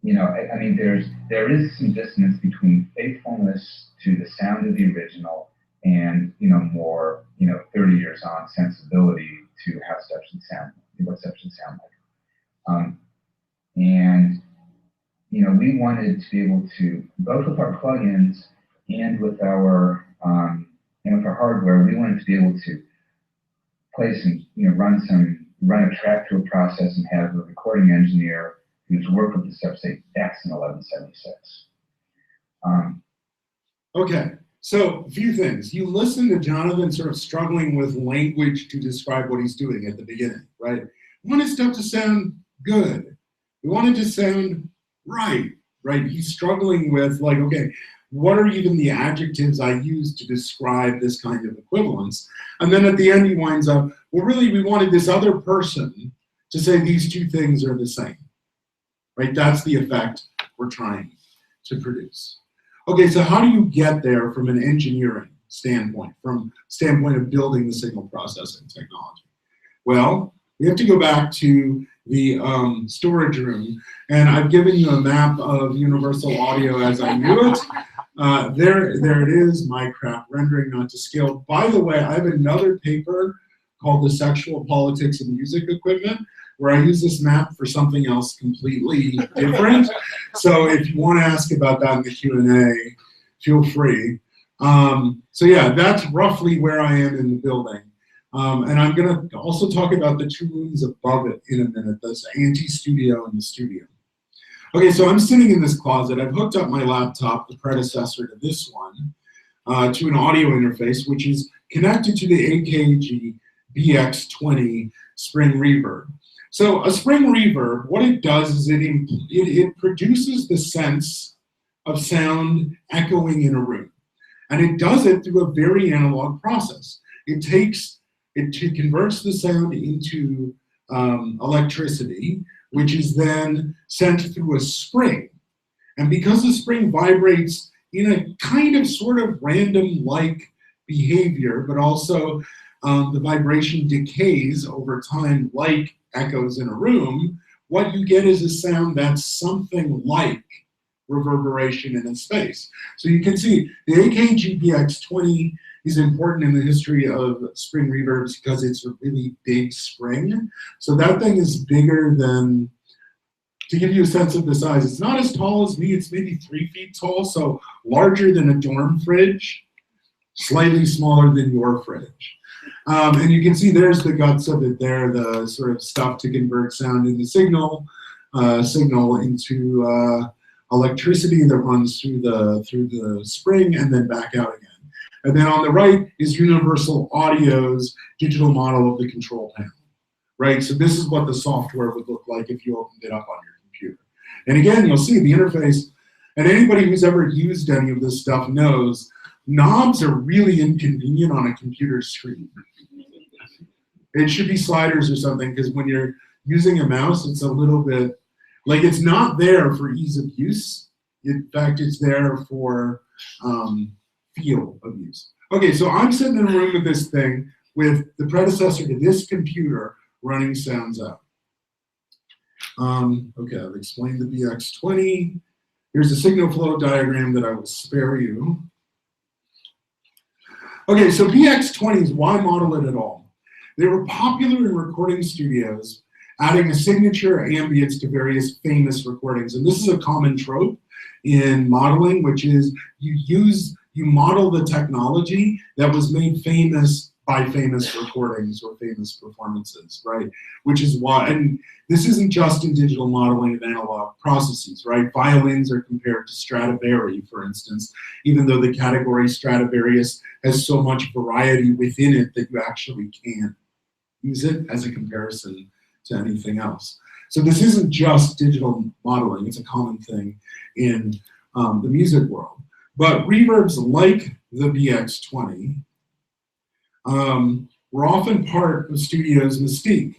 I mean, there is some dissonance between faithfulness to the sound of the original and, more, 30 years on sensibility to how stuff should sound, what stuff should sound like. And, we wanted to be able to, both with our plugins and with our hardware, we wanted to be able to play some, run a track through a process and have a recording engineer who's worked with the stuff say, that's an 1176. Okay, so a few things. You listen to Jonathan sort of struggling with language to describe what he's doing at the beginning, right? We wanted stuff to sound good. We wanted to sound right? He's struggling with like, okay, what are even the adjectives I use to describe this kind of equivalence? And then at the end he winds up, well, really we wanted this other person to say these two things are the same, right? That's the effect we're trying to produce. Okay, so how do you get there from an engineering standpoint, from standpoint of building the signal processing technology? Well, we have to go back to the storage room, and I've given you a map of universal audio as I knew it. There it is, my crap rendering not to scale. By the way, I have another paper called The Sexual Politics of Music Equipment, where I use this map for something else completely different. So if you want to ask about that in the Q&A, feel free. So yeah, that's roughly where I am in the building. And I'm going to also talk about the two rooms above it in a minute, this anti-studio and the studio. Okay, so I'm sitting in this closet. I've hooked up my laptop, the predecessor to this one, to an audio interface, which is connected to the AKG BX20 spring reverb. So a spring reverb, what it does is it produces the sense of sound echoing in a room. And it does it through a very analog process. It converts the sound into electricity, which is then sent through a spring. And because the spring vibrates in a kind of sort of random-like behavior, but also the vibration decays over time like echoes in a room, what you get is a sound that's something like reverberation in a space. So you can see the AKG BX20 is important in the history of spring reverbs because it's a really big spring. So that thing is bigger than, to give you a sense of the size, it's not as tall as me, it's maybe 3 feet tall, so larger than a dorm fridge, slightly smaller than your fridge. And you can see there's the guts of it there, the sort of stuff to convert sound into signal into electricity that runs through the spring and then back out again. And then on the right is Universal Audio's digital model of the control panel, right? So this is what the software would look like if you opened it up on your computer. And again, you'll see the interface, and anybody who's ever used any of this stuff knows knobs are really inconvenient on a computer screen. It should be sliders or something, because when you're using a mouse, it's a little bit, like it's not there for ease of use. In fact, it's there for feel of use. Okay, so I'm sitting in a room with this thing with the predecessor to this computer running sounds out. Okay, I've explained the BX20. Here's a signal flow diagram that I will spare you. Okay, so BX20s, why model it at all? They were popular in recording studios, adding a signature ambience to various famous recordings. And this is a common trope in modeling, which is you model the technology that was made famous by famous recordings or famous performances, right? Which is why, and this isn't just in digital modeling of analog processes, right? Violins are compared to Stradivari, for instance, even though the category Stradivarius has so much variety within it that you actually can't use it as a comparison to anything else. So this isn't just digital modeling, it's a common thing in the music world. But reverbs like the BX20 were often part of studios' mystique.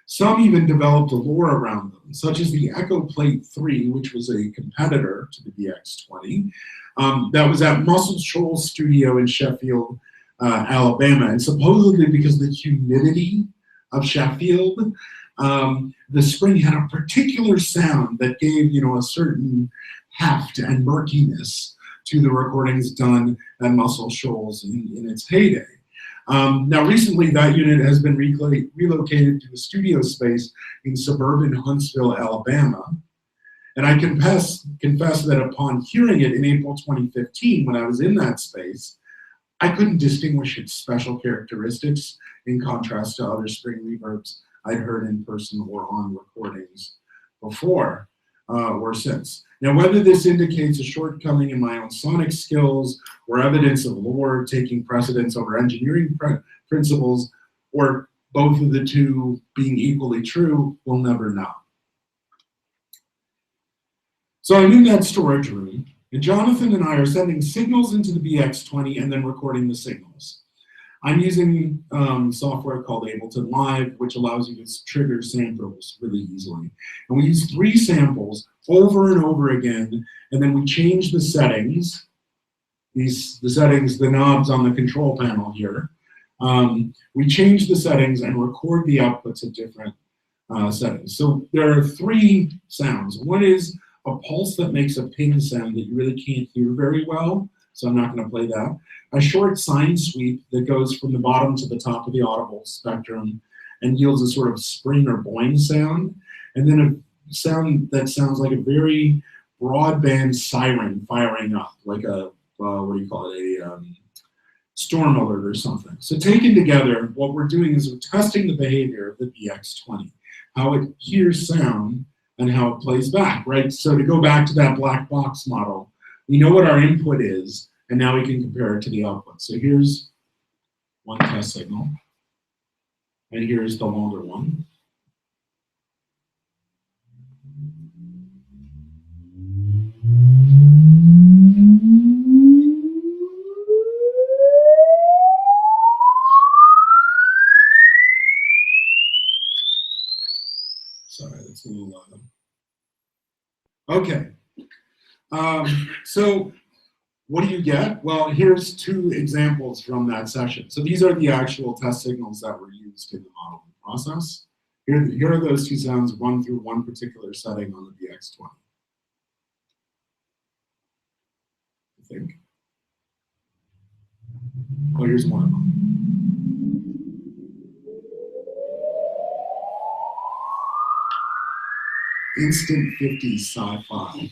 Some even developed a lore around them, such as the Echo Plate 3, which was a competitor to the BX20, that was at Muscle Shoals Studio in Sheffield, Alabama. And supposedly because of the humidity of Sheffield, the spring had a particular sound that gave, a certain heft and murkiness to the recordings done at Muscle Shoals in its heyday. Now, recently, that unit has been relocated to a studio space in suburban Huntsville, Alabama. And I confess that upon hearing it in April 2015, when I was in that space, I couldn't distinguish its special characteristics in contrast to other spring reverbs I'd heard in person or on recordings before or since. Now, whether this indicates a shortcoming in my own sonic skills or evidence of lore taking precedence over engineering principles, or both of the two being equally true, we'll never know. So I'm in that storage room, And Jonathan and I are sending signals into the BX20 and then recording the signals. I'm using software called Ableton Live, which allows you to trigger samples really easily. And we use 3 samples over and over again, and then we change the settings. The settings, the knobs on the control panel here. We change the settings and record the outputs at different settings. So there are 3 sounds. One is a pulse that makes a ping sound that you really can't hear very well, so I'm not going to play that. A short sine sweep that goes from the bottom to the top of the audible spectrum and yields a sort of spring or boing sound. And then a sound that sounds like a very broadband siren firing up, like a, what do you call it, a storm alert or something. So taken together, what we're doing is we're testing the behavior of the BX20, how it hears sound and how it plays back, right? So to go back to that black box model, we know what our input is, and now we can compare it to the output. So here's one test signal, and here's the longer one. Sorry, that's a little loud. Okay. So what do you get? Well, here's 2 examples from that session. So these are the actual test signals that were used in the modeling process. Here are those 2 sounds run through one particular setting on the BX20. I think. Oh, here's one of them. Instant 50s sci-fi.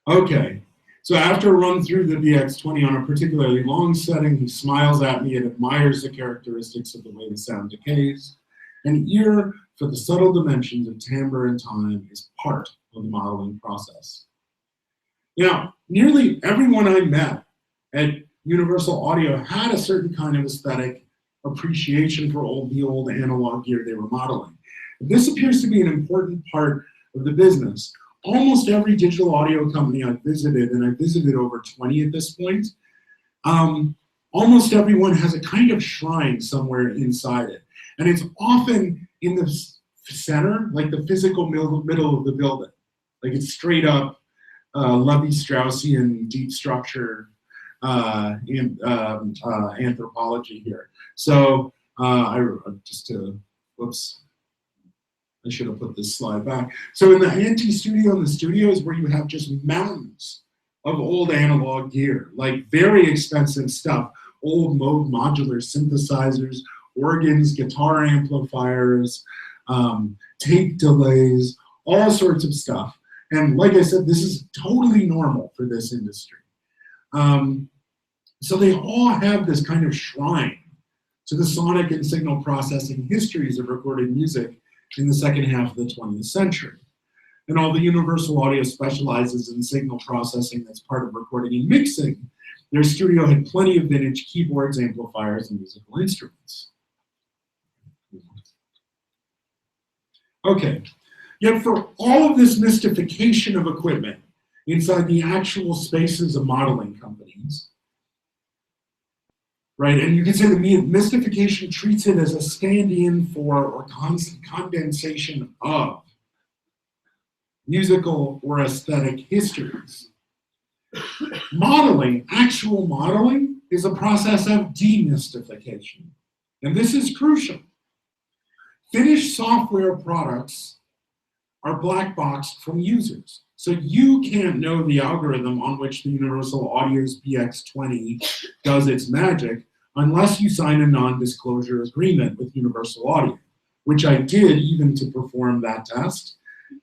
Okay, so after a run through the BX20 on a particularly long setting, he smiles at me and admires the characteristics of the way the sound decays. An ear for the subtle dimensions of timbre and time is part of the modeling process. Now, nearly everyone I met at Universal Audio had a certain kind of aesthetic appreciation for the old analog gear they were modeling. This appears to be an important part of the business. Almost every digital audio company I visited, and I visited over 20 at this point, almost everyone has a kind of shrine somewhere inside it. And it's often in the center, like the physical middle of the building. Like it's straight up Levi-Straussian deep structure anthropology here. So whoops. I should have put this slide back. So in the anti-studio and the studios where you have just mountains of old analog gear, like very expensive stuff, old mode modular synthesizers, organs, guitar amplifiers, tape delays, all sorts of stuff. And like I said, this is totally normal for this industry. So they all have this kind of shrine to the sonic and signal processing histories of recorded music in the second half of the 20th century. And although Universal Audio specializes in signal processing that's part of recording and mixing, their studio had plenty of vintage keyboards, amplifiers, and musical instruments. Okay, yet for all of this mystification of equipment inside the actual spaces of modeling companies, right, and you can say the mystification treats it as a stand-in for or condensation of musical or aesthetic histories. Modeling, actual modeling, is a process of demystification. And this is crucial. Finished software products are black boxed from users. So you can't know the algorithm on which the Universal Audio's BX20 does its magic unless you sign a non-disclosure agreement with Universal Audio, which I did even to perform that test.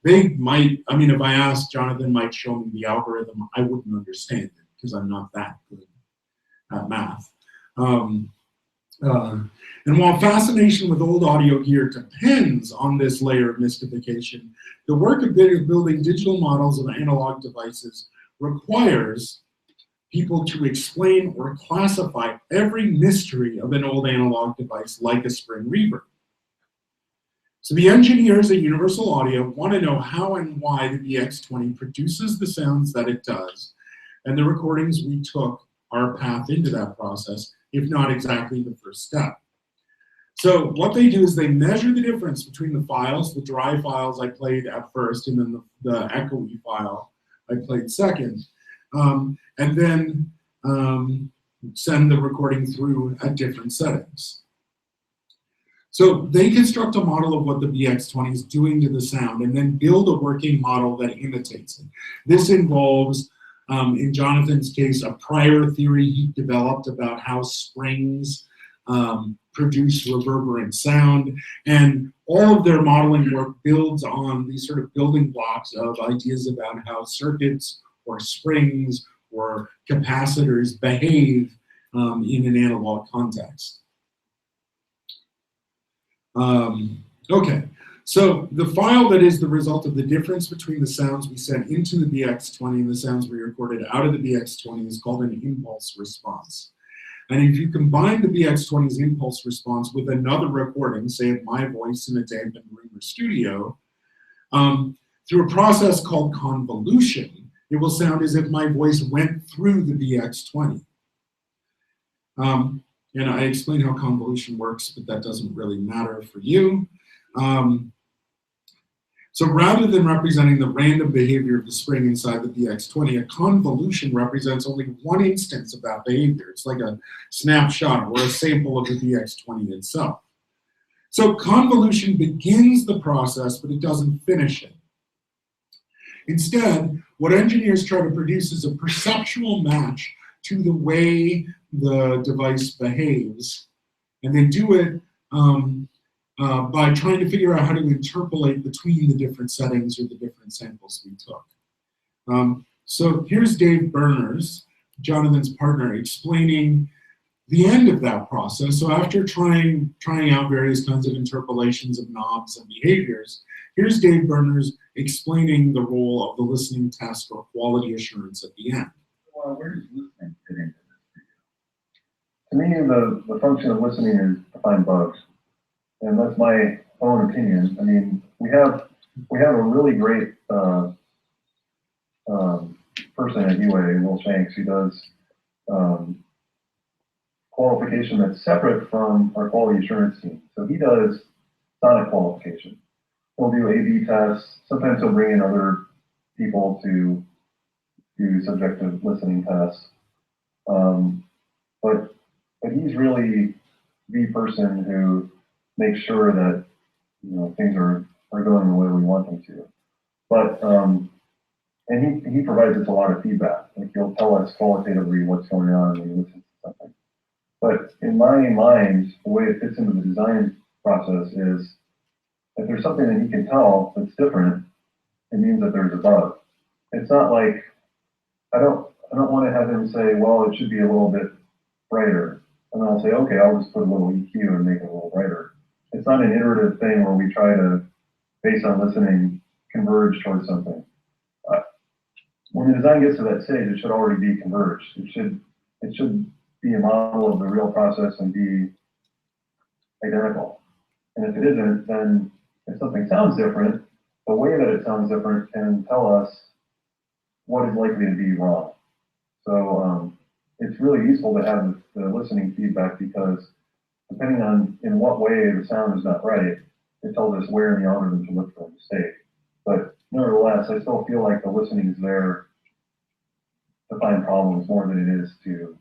They might, I mean, if I asked Jonathan might show me the algorithm, I wouldn't understand it because I'm not that good at math. And while fascination with old audio gear depends on this layer of mystification, the work of building digital models of analog devices requires people to explain or classify every mystery of an old analog device like a spring reverb. So the engineers at Universal Audio want to know how and why the BX20 produces the sounds that it does, and the recordings we took are a path into that process, if not exactly the first step. So what they do is they measure the difference between the files, the dry files I played at first, and then the echoey file I played second, and then send the recording through at different settings. So they construct a model of what the BX20 is doing to the sound and then build a working model that imitates it. This involves, in Jonathan's case, a prior theory he developed about how springs produce reverberant sound, and all of their modeling work builds on these sort of building blocks of ideas about how circuits or springs or capacitors behave in an analog context. Okay, so the file that is the result of the difference between the sounds we sent into the BX20 and the sounds we recorded out of the BX20 is called an impulse response. And if you combine the BX20's impulse response with another recording, say of my voice in a dampened room or studio, through a process called convolution, it will sound as if my voice went through the BX20. And I explain how convolution works, but that doesn't really matter for you. So rather than representing the random behavior of the spring inside the BX20, a convolution represents only one instance of that behavior. It's like a snapshot or a sample of the BX20 itself. So convolution begins the process, but it doesn't finish it. Instead, what engineers try to produce is a perceptual match to the way the device behaves, and they do it by trying to figure out how to interpolate between the different settings or the different samples we took. So here's Dave Berners, Jonathan's partner, explaining the end of that process. So after trying out various kinds of interpolations of knobs and behaviors, here's Dave Berners explaining the role of the listening test or quality assurance at the end. Well, where does listening fit into this? To me, the function of listening is to find bugs. And that's my own opinion. I mean, we have a really great person at UA, Will Shanks, who does qualification that's separate from our quality assurance team. So he does sonic qualification. He'll do A/B tests. Sometimes he'll bring in other people to do subjective listening tests. But he's really the person who make sure that things are going the way we want them to. But and he provides us a lot of feedback. Like he'll tell us qualitatively what's going on when we listen to something. But in my mind, the way it fits into the design process is if there's something that he can tell that's different, it means that there's a bug. It's not like I don't want to have him say, well, it should be a little bit brighter. And I'll say, okay, I'll just put a little EQ and make it a little brighter. It's not an iterative thing where we try to, based on listening, converge towards something. When the design gets to that stage, it should already be converged. It should be a model of the real process and be identical. And if it isn't, then if something sounds different, the way that it sounds different can tell us what is likely to be wrong. So it's really useful to have the listening feedback because depending on in what way the sound is not right, it tells us where in the algorithm to look for a mistake. But nevertheless, I still feel like the listening is there to find problems more than it is to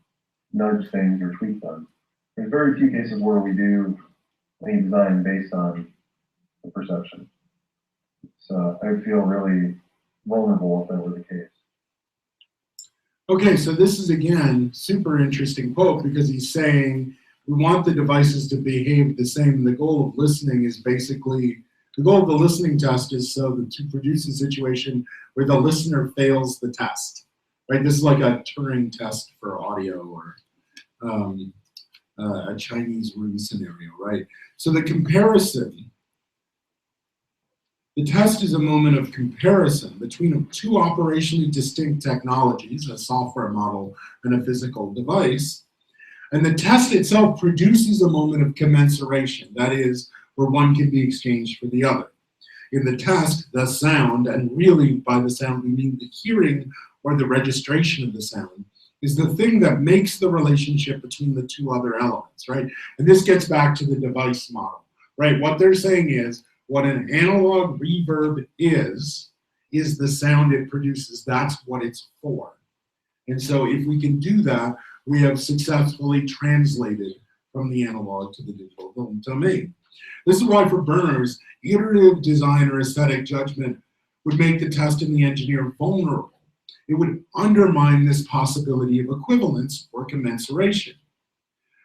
nudge things or tweak them. There's very few cases where we do any design based on the perception. So I would feel really vulnerable if that were the case. Okay, so this is again super interesting quote because he's saying we want the devices to behave the same. The goal of listening is basically, the goal of the listening test is so that to produce a situation where the listener fails the test, right? This is like a Turing test for audio or a Chinese room scenario, right? So the comparison, the test is a moment of comparison between two operationally distinct technologies, a software model and a physical device. And the test itself produces a moment of commensuration. That is, where one can be exchanged for the other. In the test, the sound, and really by the sound we mean the hearing or the registration of the sound, is the thing that makes the relationship between the two other elements, right? And this gets back to the device model, right? What they're saying is, what an analog reverb is the sound it produces. That's what it's for. And so if we can do that, we have successfully translated from the analog to the digital domain. This is why for Berners, iterative design or aesthetic judgment would make the test and the engineer vulnerable. It would undermine this possibility of equivalence or commensuration.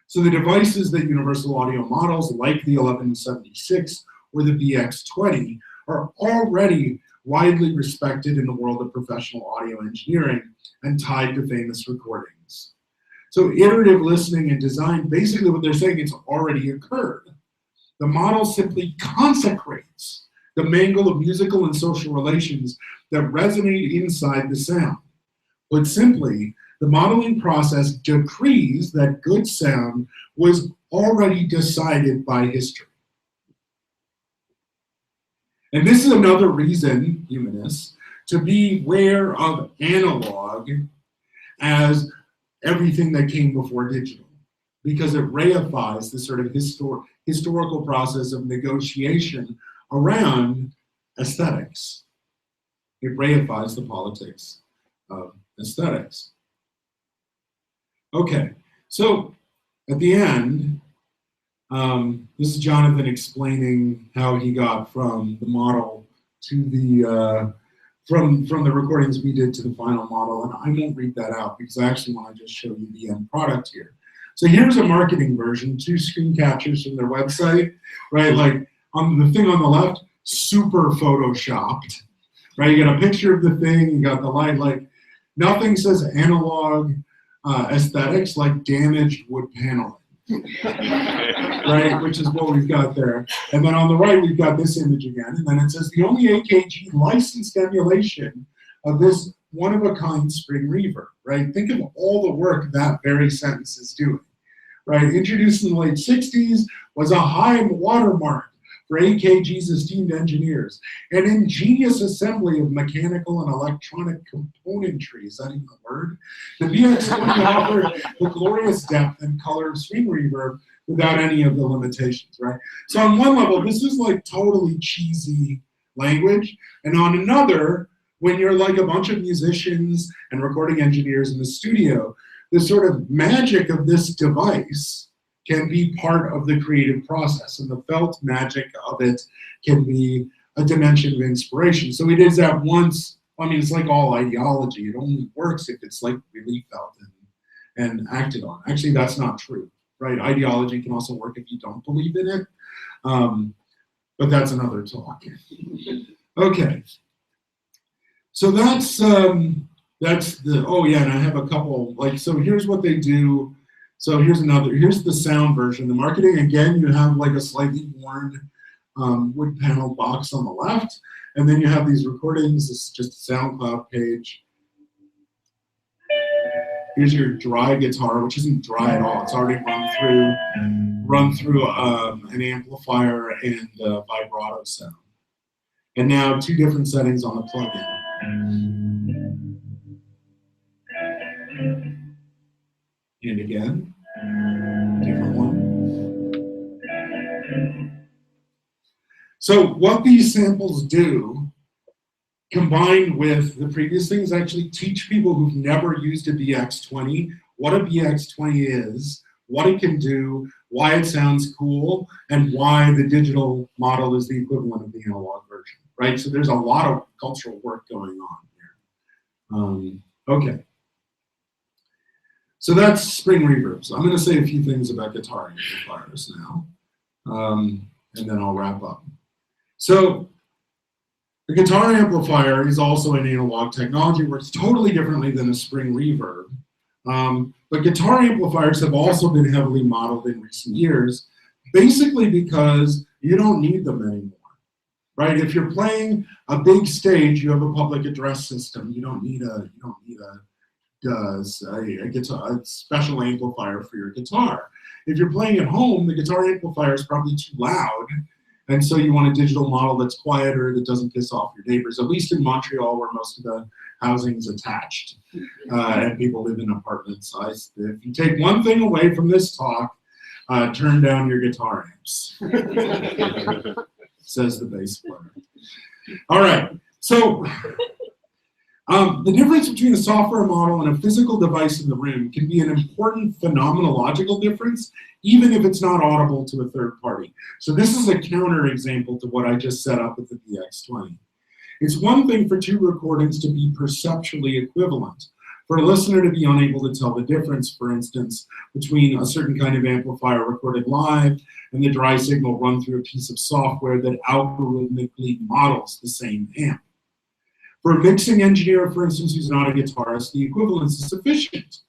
So the devices that Universal Audio models, like the 1176 or the BX20, are already widely respected in the world of professional audio engineering and tied to famous recordings. So iterative listening and design, basically what they're saying, it's already occurred. The model simply consecrates the mangle of musical and social relations that resonate inside the sound. Put simply, the modeling process decrees that good sound was already decided by history. And this is another reason, humanists, to beware of analog as everything that came before digital, because it reifies the sort of historical process of negotiation around aesthetics. It reifies the politics of aesthetics. Okay, so at the end, this is Jonathan explaining how he got from the model to the from the recordings we did to the final model, and I won't read that out because I actually want to just show you the end product here. So here's a marketing version, 2 screen captures from their website, right? Like on the thing on the left, super photoshopped, right? You got a picture of the thing, you got the light, like nothing says analog aesthetics like damaged wood paneling. Right, which is what we've got there. And then on the right, we've got this image again. And then it says the only AKG licensed emulation of this one-of-a-kind spring reverb, right? Think of all the work that very sentence is doing, right? Introduced in the late 60s, was a high watermark for AKG's esteemed engineers. An ingenious assembly of mechanical and electronic componentry, is that even a word? The BX20 offered the glorious depth and color of swing reverb without any of the limitations, right? So on one level, this is like totally cheesy language. And on another, when you're like a bunch of musicians and recording engineers in the studio, the sort of magic of this device can be part of the creative process, and the felt magic of it can be a dimension of inspiration. So it is at once, I mean, it's like all ideology. It only works if it's like really felt and acted on. Actually, that's not true, right? Ideology can also work if you don't believe in it, but that's another talk. Okay, so that's the, oh yeah, and I have a couple, like, so here's what they do. So here's the sound version. The marketing, again, you have like a slightly worn wood panel box on the left, and then you have these recordings. This is just a SoundCloud page. Here's your dry guitar, which isn't dry at all. It's already run through an amplifier and vibrato sound. And now 2 different settings on the plugin. And again, different one. So what these samples do, combined with the previous things, actually teach people who've never used a BX20 what a BX20 is, what it can do, why it sounds cool, and why the digital model is the equivalent of the analog version, right? So there's a lot of cultural work going on here. Okay. So that's spring reverbs. I'm going to say a few things about guitar amplifiers now, and then I'll wrap up. So the guitar amplifier is also an analog technology, works totally differently than a spring reverb. But guitar amplifiers have also been heavily modeled in recent years, basically because you don't need them anymore, right? If you're playing a big stage, you have a public address system. You don't need a special amplifier for your guitar. If you're playing at home, the guitar amplifier is probably too loud, And so you want a digital model that's quieter, that doesn't piss off your neighbors, at least in Montreal, where most of the housing is attached and people live in apartments. If you take one thing away from this talk, turn down your guitar amps, says the bass player. All right, so the difference between a software model and a physical device in the room can be an important phenomenological difference, even if it's not audible to a third party. So this is a counter example to what I just set up with the VX20. It's one thing for two recordings to be perceptually equivalent, for a listener to be unable to tell the difference, for instance, between a certain kind of amplifier recorded live and the dry signal run through a piece of software that algorithmically models the same amp. For a mixing engineer, for instance, who's not a guitarist, the equivalence is sufficient.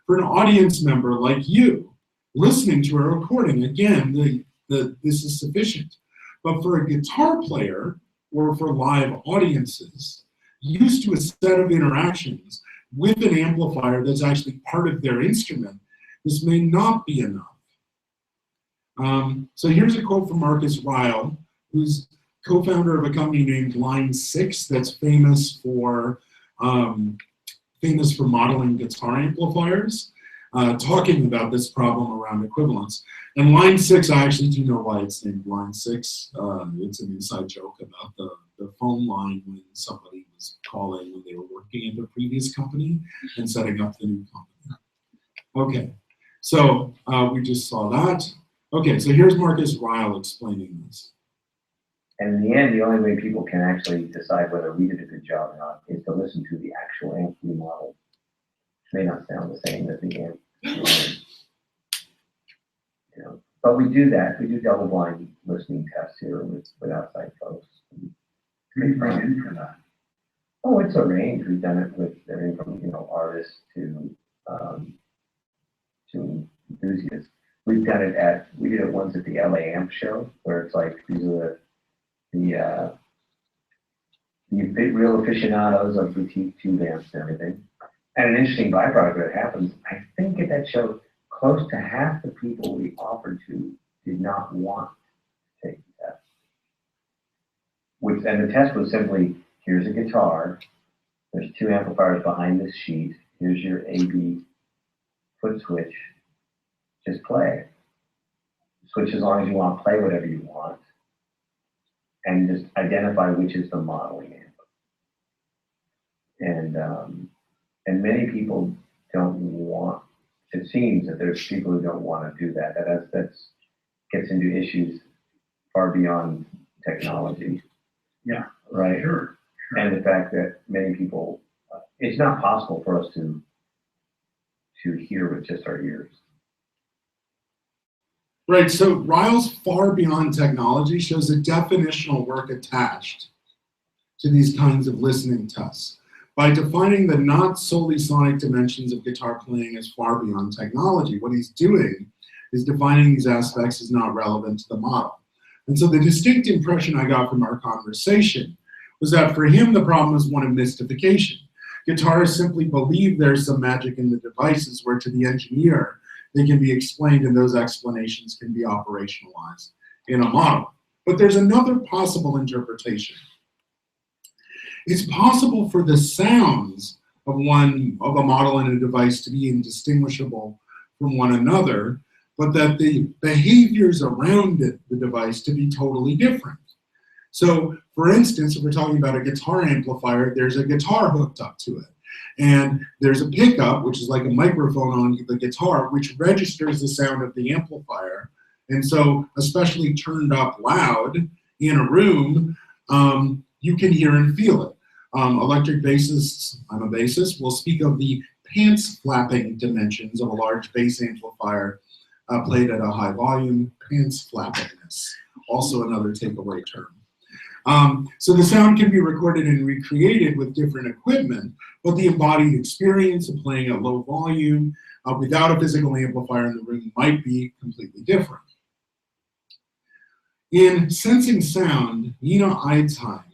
For an audience member like you, listening to a recording, again, this is sufficient. But for a guitar player, or for live audiences, used to a set of interactions with an amplifier that's actually part of their instrument, this may not be enough. So here's a quote from Marcus Ryle, who's co-founder of a company named Line 6 that's famous for modeling guitar amplifiers, talking about this problem around equivalence. And Line 6, I actually do know why it's named Line 6. It's an inside joke about the phone line when somebody was calling when they were working at their previous company and setting up the new company. Okay, so we just saw that. Okay, so here's Marcus Ryle explaining this. And in the end, the only way people can actually decide whether we did a good job or not is to listen to the actual amp we modeled. It may not sound the same as the amp. You know, but we do that. We do double-blind listening tests here with outside folks. Pretty fun for that. Oh, it's a range. We've done it with everything from artists to enthusiasts. We've done it we did it once at the LA Amp show, where it's like these are the real aficionados of boutique tube amps and everything. And an interesting byproduct that happens, I think at that show, close to half the people we offered to did not want to take the test. And the test was simply, here's a guitar, there's two amplifiers behind this sheet, here's your AB foot switch, just play. Switch as long as you want, play whatever you want, and just identify which is the modeling amp. And many people don't want, it seems that there's people who don't want to do that. That gets into issues far beyond technology. Yeah, right. Sure. And the fact that many people, it's not possible for us to hear with just our ears. Right, so Ryle's far beyond technology shows a definitional work attached to these kinds of listening tests by defining the not solely sonic dimensions of guitar playing as far beyond technology. What he's doing is defining these aspects as not relevant to the model. And so the distinct impression I got from our conversation was that for him, the problem was one of mystification. Guitarists simply believe there's some magic in the devices, where to the engineer, they can be explained and those explanations can be operationalized in a model. But there's another possible interpretation. It's possible for the sounds of a model and a device to be indistinguishable from one another, but that the behaviors around the device to be totally different. So, for instance, if we're talking about a guitar amplifier, there's a guitar hooked up to it. And there's a pickup, which is like a microphone on the guitar, which registers the sound of the amplifier. And so, especially turned up loud in a room, you can hear and feel it. Electric bassists, I'm a bassist, will speak of the pants flapping dimensions of a large bass amplifier played at a high volume, pants flappingness, also another takeaway term. So the sound can be recorded and recreated with different equipment, but the embodied experience of playing at low volume without a physical amplifier in the room might be completely different. In sensing sound, Nina Eidsheim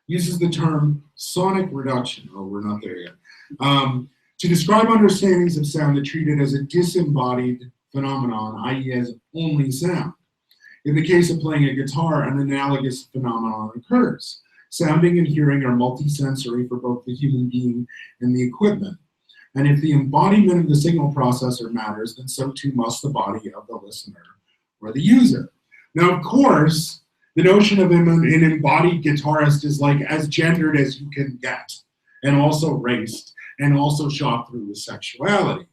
uses the term sonic reduction, oh, we're not there yet, to describe understandings of sound that treat it as a disembodied phenomenon, i.e. as only sound. In the case of playing a guitar, an analogous phenomenon occurs. Sounding and hearing are multisensory for both the human being and the equipment. And if the embodiment of the signal processor matters, then so too must the body of the listener or the user. Now, of course, the notion of an embodied guitarist is like as gendered as you can get, and also raced, and also shot through with sexuality.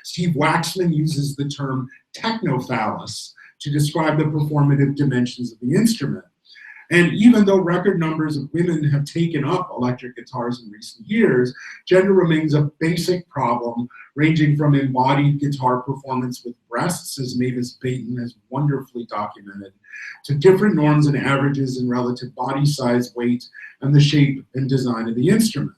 Steve Waxman uses the term technophallus to describe the performative dimensions of the instrument. And even though record numbers of women have taken up electric guitars in recent years, gender remains a basic problem, ranging from embodied guitar performance with breasts, as Mavis Payton has wonderfully documented, to different norms and averages in relative body size, weight, and the shape and design of the instrument.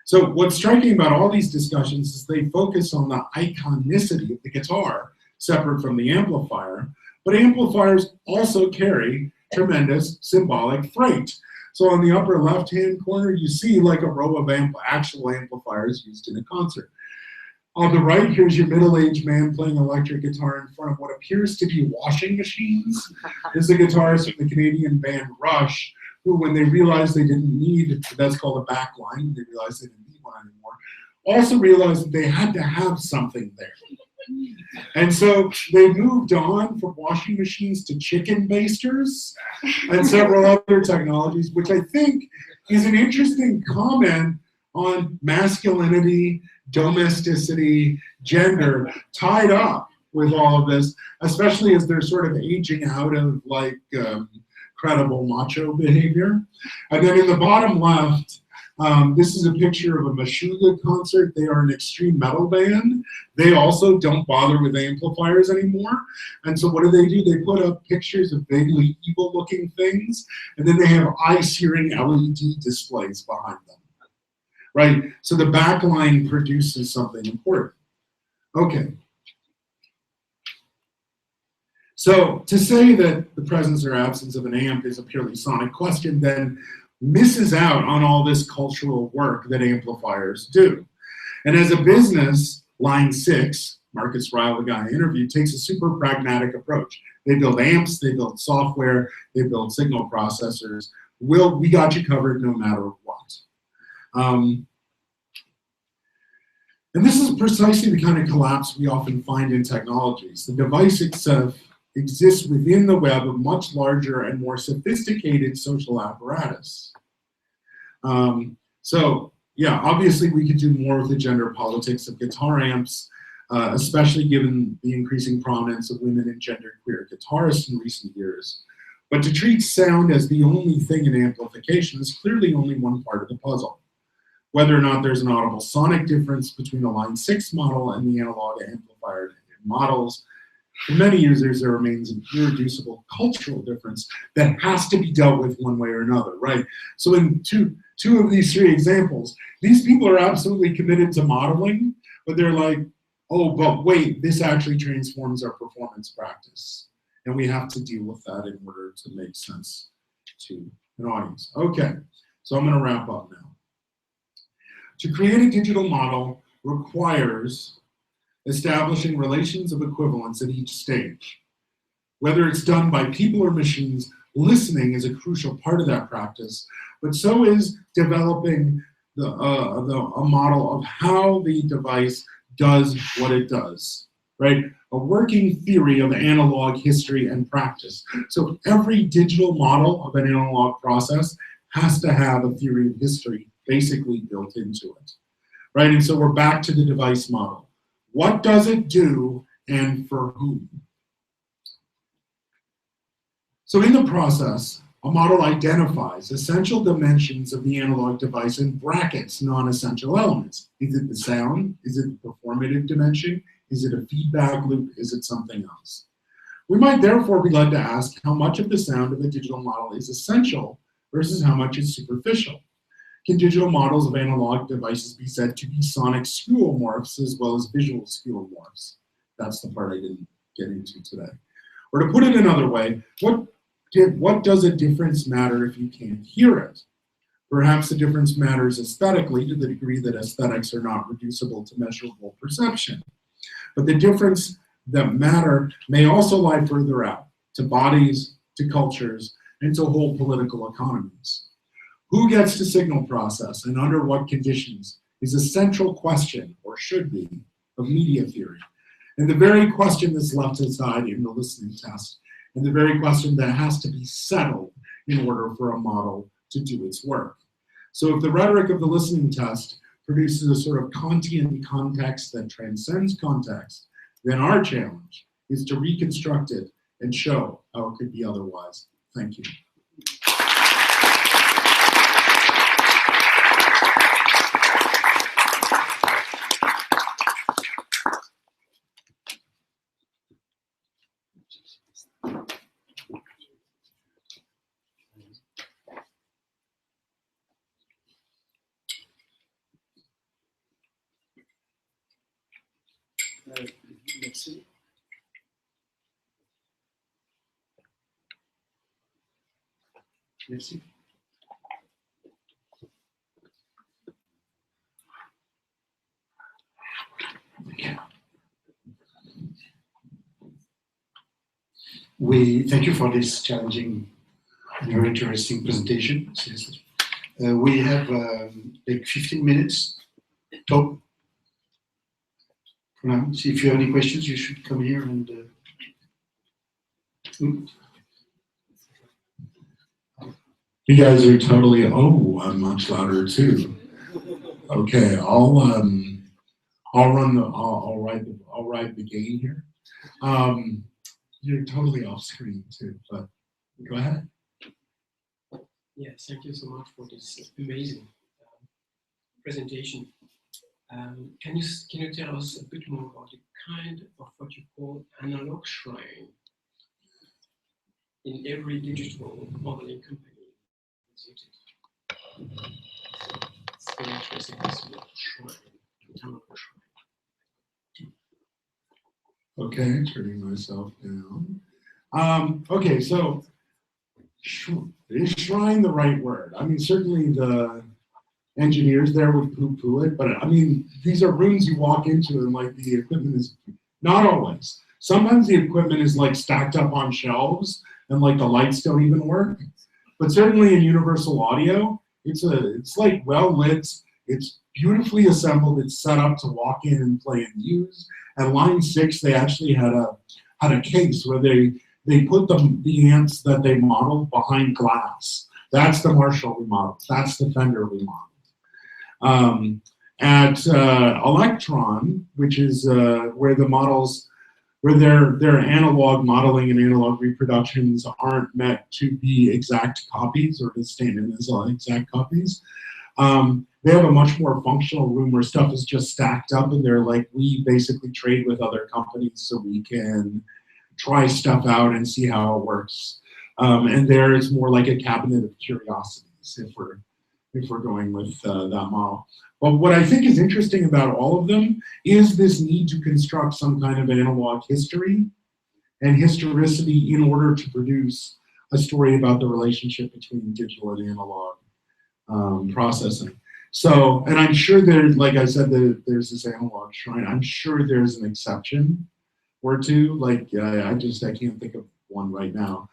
So what's striking about all these discussions is they focus on the iconicity of the guitar, separate from the amplifier, but amplifiers also carry tremendous symbolic freight. So on the upper left-hand corner, you see like a row of actual amplifiers used in a concert. On the right, here's your middle-aged man playing electric guitar in front of what appears to be washing machines. This is a guitarist from the Canadian band Rush, who when they realized they didn't need, that's called a backline, they realized they didn't need one anymore, also realized that they had to have something there. And so they moved on from washing machines to chicken basters and several other technologies, which I think is an interesting comment on masculinity, domesticity, gender, tied up with all of this, especially as they're sort of aging out of like credible macho behavior. And then in the bottom left, this is a picture of a Meshuggah concert. They are an extreme metal band. They also don't bother with amplifiers anymore. And so what do? They put up pictures of vaguely evil-looking things, and then they have eye-searing LED displays behind them, right? So the backline produces something important. Okay. So to say that the presence or absence of an amp is a purely sonic question then misses out on all this cultural work that amplifiers do. And as a business, Line 6, Marcus Ryle, the guy I interviewed, takes a super pragmatic approach. They build amps, they build software, they build signal processors. We got you covered no matter what. And this is precisely the kind of collapse we often find in technologies. The device itself exists within the web of much larger and more sophisticated social apparatus. So yeah, obviously we could do more with the gender politics of guitar amps, especially given the increasing prominence of women and genderqueer guitarists in recent years. But to treat sound as the only thing in amplification is clearly only one part of the puzzle. Whether or not there's an audible sonic difference between the Line 6 model and the analog amplifier models, for many users, there remains an irreducible cultural difference that has to be dealt with one way or another, right? So in two of these three examples, these people are absolutely committed to modeling, but they're like, oh, but wait, this actually transforms our performance practice. And we have to deal with that in order to make sense to an audience. Okay, so I'm gonna wrap up now. To create a digital model requires establishing relations of equivalence at each stage. Whether it's done by people or machines, listening is a crucial part of that practice, but so is developing a model of how the device does what it does, right? A working theory of analog history and practice. So every digital model of an analog process has to have a theory of history basically built into it, right? And so we're back to the device model. What does it do and for whom? So in the process, a model identifies essential dimensions of the analog device and brackets non-essential elements. Is it the sound? Is it the performative dimension? Is it a feedback loop? Is it something else? We might therefore be led to ask how much of the sound of a digital model is essential versus how much is superficial. Can digital models of analog devices be said to be sonic skeuomorphs as well as visual skeuomorphs? That's the part I didn't get into today. Or to put it another way, what does a difference matter if you can't hear it? Perhaps the difference matters aesthetically to the degree that aesthetics are not reducible to measurable perception. But the difference that matter may also lie further out. to bodies, to cultures, and to whole political economies. Who gets to signal process and under what conditions is a central question, or should be, of media theory. And the very question that's left aside in the listening test, and the very question that has to be settled in order for a model to do its work. So if the rhetoric of the listening test produces a sort of Kantian context that transcends context, then our challenge is to reconstruct it and show how it could be otherwise. Thank you. Merci. Merci. We thank you for this challenging and very interesting presentation. We have like 15 minutes top. So if you have any questions, you should come here and. You guys are totally. Oh, I'm much louder too. Okay, I'll ride the gain here. You're totally off screen too, but go ahead. Yes, thank you so much for this amazing presentation. Can you tell us a bit more about the kind of what you call analog shrine in every digital modeling company? It's very interesting, this word shrine, analog shrine. Okay, turning myself down. Okay, so is shrine the right word? I mean, certainly the engineers there would poo-poo it, but I mean, these are rooms you walk into and like the equipment is, not always. Sometimes the equipment is like stacked up on shelves and like the lights don't even work. But certainly in universal audio, it's like well lit, it's beautifully assembled, it's set up to walk in and play and use. At line 6, they actually had a case where they put the amps that they modeled behind glass. That's the Marshall we modeled. That's the Fender we modeled. At Electron, which is where the models, where their analog modeling and analog reproductions aren't meant to be exact copies or to stand in as exact copies. They have a much more functional room where stuff is just stacked up and they're like, we basically trade with other companies so we can try stuff out and see how it works. And there it's more like a cabinet of curiosities if we're going with that model. But what I think is interesting about all of them is this need to construct some kind of analog history and historicity in order to produce a story about the relationship between digital and analog processing. So, and I'm sure there's, like I said, there's this analog shrine. I'm sure there's an exception or two. Like I can't think of one right now.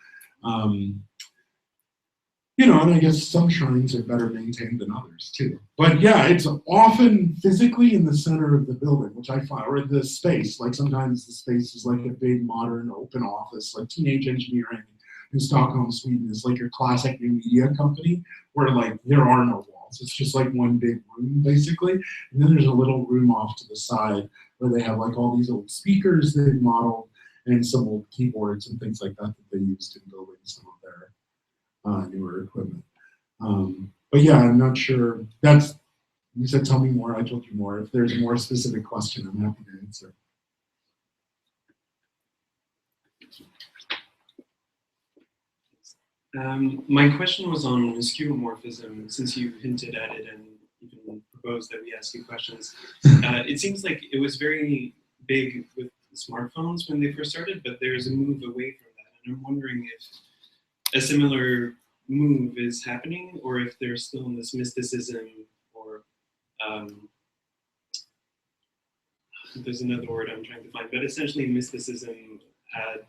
You know, and I guess some shrines are better maintained than others too. But yeah, it's often physically in the center of the building, which I find, or the space. Like sometimes the space is like a big modern open office, like Teenage Engineering in Stockholm, Sweden is like your classic new media company where like there are no walls. It's just like one big room basically. And then there's a little room off to the side where they have like all these old speakers they've modeled and some old keyboards and things like that they used in building some of their newer equipment. But yeah, I'm not sure. You said tell me more, I told you more. If there's a more specific question, I'm happy to answer. My question was on skeuomorphism, since you hinted at it and even proposed that we ask you questions. It seems like it was very big with smartphones when they first started, but there's a move away from that. And I'm wondering if a similar move is happening, or if there's still in this mysticism, or there's another word I'm trying to find, but essentially mysticism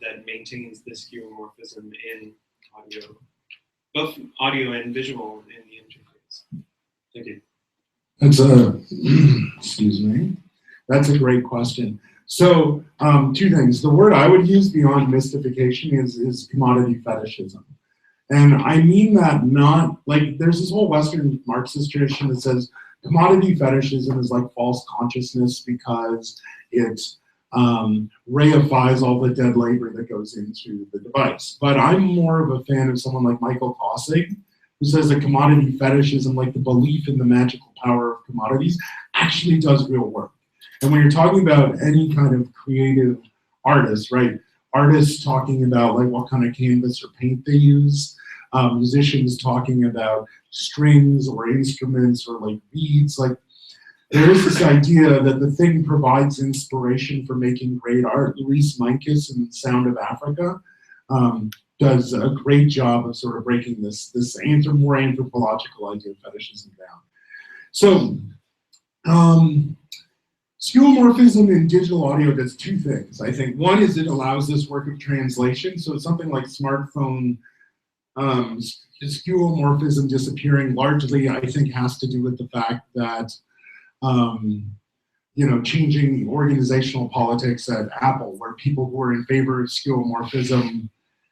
that maintains the skeuomorphism in audio, both audio and visual in the interface? Thank you. That's a, excuse me, that's a great question. So two things. The word I would use beyond mystification is commodity fetishism. And I mean that not, like, there's this whole Western Marxist tradition that says commodity fetishism is like false consciousness because it reifies all the dead labor that goes into the device. But I'm more of a fan of someone like Michael Kossig, who says that commodity fetishism, like the belief in the magical power of commodities, actually does real work. And when you're talking about any kind of creative artist, right? Artists talking about like what kind of canvas or paint they use, musicians talking about strings or instruments or like beads, like there is this idea that the thing provides inspiration for making great art. Luis Meintjes in Sound of Africa does a great job of sort of breaking this more anthropological idea of fetishism down. So skeuomorphism in digital audio does two things. I think one is it allows this work of translation. So something like smartphone skeuomorphism disappearing largely, I think, has to do with the fact that you know, changing organizational politics at Apple, where people who were in favor of skeuomorphism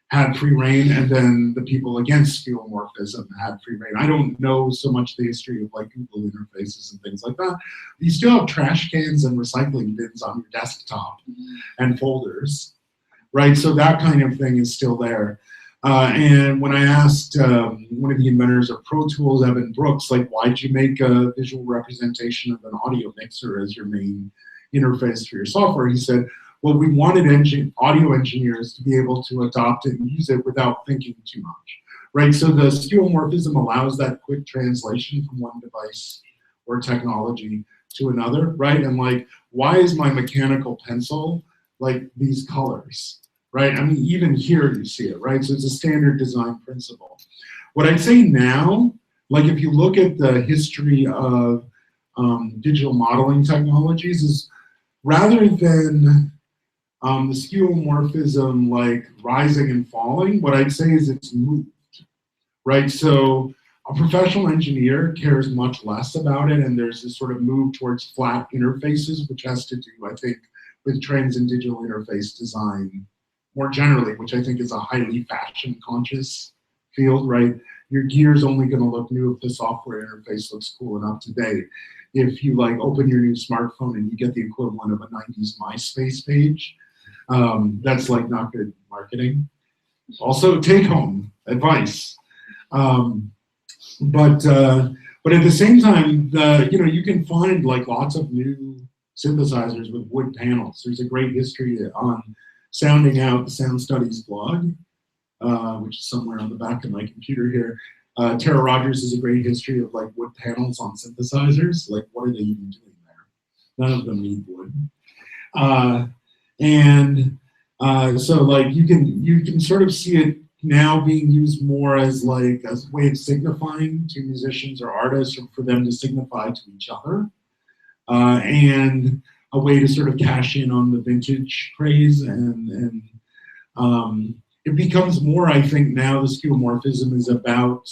had free reign, and then the people against skeuomorphism had free reign. I don't know so much the history of like Google interfaces and things like that. But you still have trash cans and recycling bins on your desktop and folders, right? So that kind of thing is still there. And when I asked one of the inventors of Pro Tools, Evan Brooks, like, why'd you make a visual representation of an audio mixer as your main interface for your software? He said, well, we wanted audio engineers to be able to adopt it and use it without thinking too much, right? So the skeuomorphism allows that quick translation from one device or technology to another, right? And like, why is my mechanical pencil like these colors? Right? I mean, even here you see it, right? So it's a standard design principle. What I'd say now, like if you look at the history of digital modeling technologies, is rather than the skeuomorphism like rising and falling, what I'd say is it's moved, right? So a professional engineer cares much less about it, and there's this sort of move towards flat interfaces, which has to do, I think, with trends in digital interface design more generally, which I think is a highly fashion-conscious field, right? Your gear's only going to look new if the software interface looks cool and up to date. If you like open your new smartphone and you get the equivalent of a 90s MySpace page, that's like not good marketing. Also, take-home advice. But at the same time, you know, you can find like lots of new synthesizers with wood panels. There's a great history on Sounding Out, the Sound Studies blog, which is somewhere on the back of my computer here. Tara Rogers has a great history of like wood panels on synthesizers. Like, what are they even doing there? None of them need wood. So like you can sort of see it now being used more as like a way of signifying to musicians or artists, or for them to signify to each other, and a way to sort of cash in on the vintage craze, and it becomes more, I think now the skeuomorphism is about,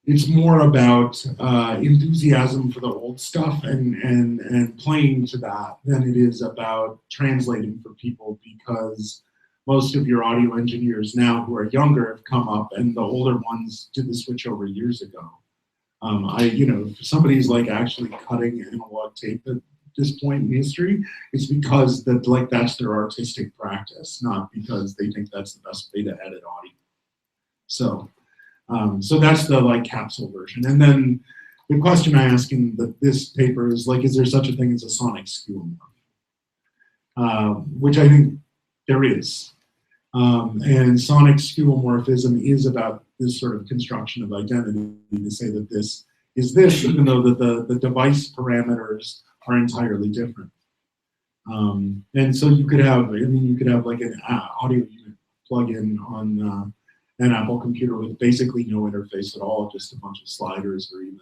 it's more about enthusiasm for the old stuff and playing to that than it is about translating for people, because most of your audio engineers now who are younger have come up, and the older ones did the switch over years ago. You know, if somebody's like actually cutting analog tape at this point in history, it's because that like that's their artistic practice, not because they think that's the best way to edit audio. So, so that's the like capsule version. And then the question I ask in this paper is like, is there such a thing as a sonic skeuomorph? Which I think there is. And sonic skeuomorphism is about this sort of construction of identity, to say that this is this, even though that the device parameters are entirely different. And so you could have, I mean, you could have like an audio unit plug-in on an Apple computer with basically no interface at all, just a bunch of sliders, or even,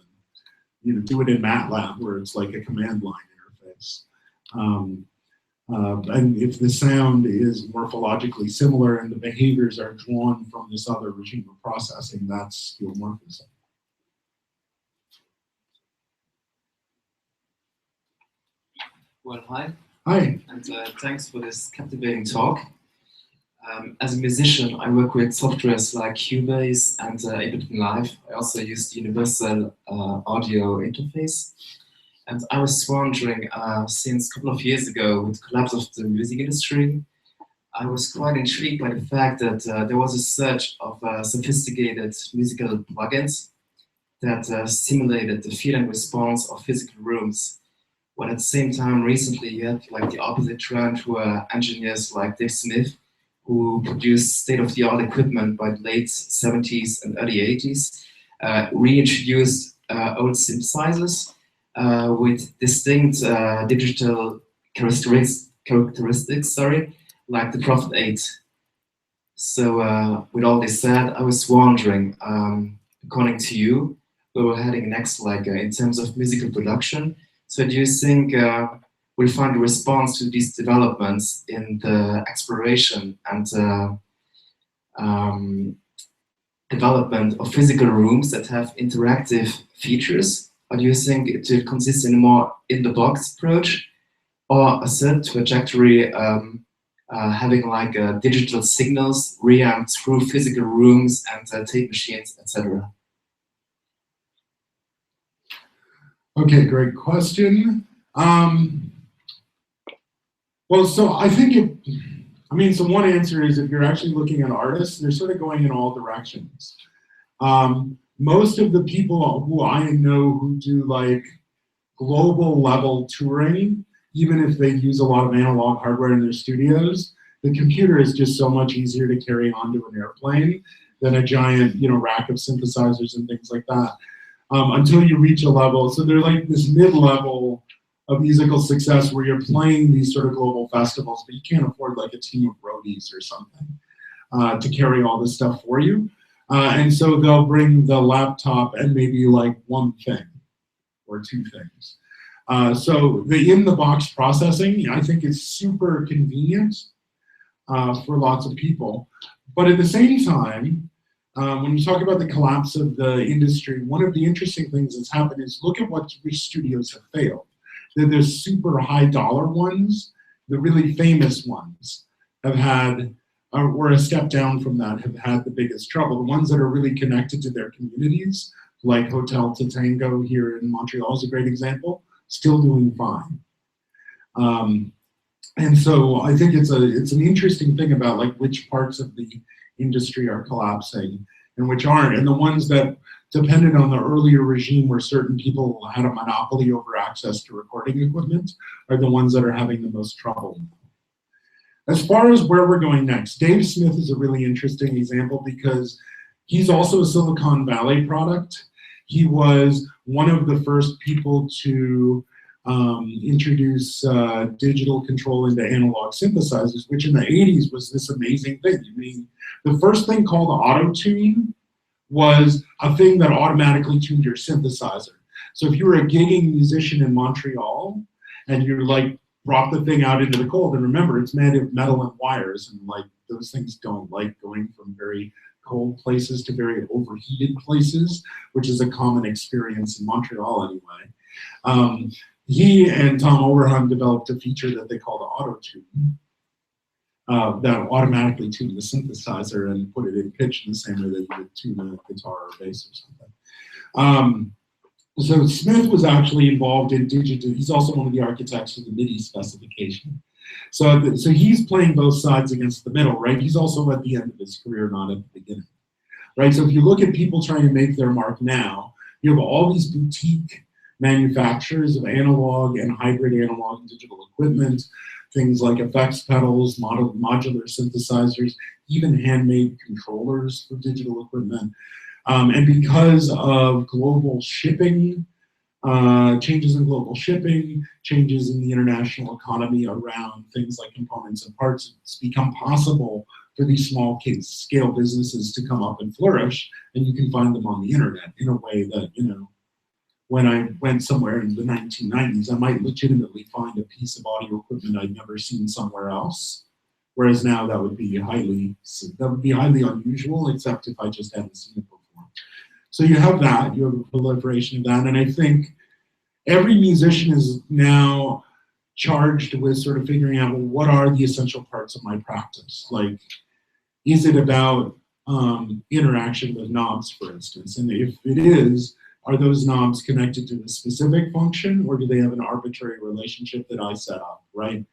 you know, do it in MATLAB where it's like a command line interface. And if the sound is morphologically similar and the behaviors are drawn from this other regime of processing, that's skeuomorphism. Well, hi. Hi. And thanks for this captivating talk. As a musician, I work with softwares like Cubase and Ableton Live. I also use the Universal Audio Interface. And I was wondering, since a couple of years ago, with the collapse of the music industry, I was quite intrigued by the fact that there was a surge of sophisticated musical plugins that simulated the feel and response of physical rooms. But at the same time, recently you had like the opposite trend, where engineers like Dave Smith, who produced state-of-the-art equipment by the late 70s and early 80s, reintroduced old synthesizers with distinct digital characteristics, like the Prophet 8. So with all this said, I was wondering, according to you, where we're heading next, like in terms of musical production. So do you think we'll find a response to these developments in the exploration and development of physical rooms that have interactive features? Or do you think it will consist in a more in-the-box approach, or a certain trajectory having like digital signals reamped through physical rooms and tape machines, etc.? Okay, great question. Well, so I think so one answer is if you're actually looking at artists, they're sort of going in all directions. Most of the people who I know who do like global level touring, even if they use a lot of analog hardware in their studios, the computer is just so much easier to carry onto an airplane than a giant, rack of synthesizers and things like that. Until you reach a level, so they're like this mid-level of musical success where you're playing these sort of global festivals, but you can't afford like a team of roadies or something to carry all this stuff for you. And so they'll bring the laptop and maybe like one thing or two things. So the in-the-box processing, I think, is super convenient for lots of people. But at the same time, when you talk about the collapse of the industry, one of the interesting things that's happened is look at which studios have failed. The super high dollar ones, the really famous ones, have had, or a step down from that, have had the biggest trouble. The ones that are really connected to their communities, like Hotel Tatango here in Montreal is a great example, still doing fine. And so I think it's an interesting thing about like which parts of the industry are collapsing and which aren't. And the ones that depended on the earlier regime where certain people had a monopoly over access to recording equipment are the ones that are having the most trouble. As far as where we're going next, Dave Smith is a really interesting example because he's also a Silicon Valley product. He was one of the first people to introduce digital control into analog synthesizers, which in the 80s was this amazing thing. I mean, the first thing called auto-tune was a thing that automatically tuned your synthesizer. So if you were a gigging musician in Montreal and you're like, brought the thing out into the cold, and remember, it's made of metal and wires, and like those things don't like going from very cold places to very overheated places, which is a common experience in Montreal anyway. He and Tom Overheim developed a feature that they called auto-tune that automatically tuned the synthesizer and put it in pitch in the same way that you would tune a guitar or bass or something. So Smith was actually involved in digital. He's also one of the architects of the MIDI specification. So he's playing both sides against the middle, right? He's also at the end of his career, not at the beginning, right? So if you look at people trying to make their mark now, you have all these boutique manufacturers of analog and hybrid analog and digital equipment, things like effects pedals, modular synthesizers, even handmade controllers for digital equipment. And because of global shipping, changes in global shipping, changes in the international economy around things like components and parts, it's become possible for these small scale businesses to come up and flourish, and you can find them on the internet in a way that, when I went somewhere in the 1990s, I might legitimately find a piece of audio equipment I'd never seen somewhere else. Whereas now that would be highly unusual, except if I just hadn't seen it before. So you have that, you have a proliferation of that, and I think every musician is now charged with sort of figuring out, well, what are the essential parts of my practice? Like, is it about interaction with knobs, for instance? And if it is, are those knobs connected to a specific function, or do they have an arbitrary relationship that I set up, right?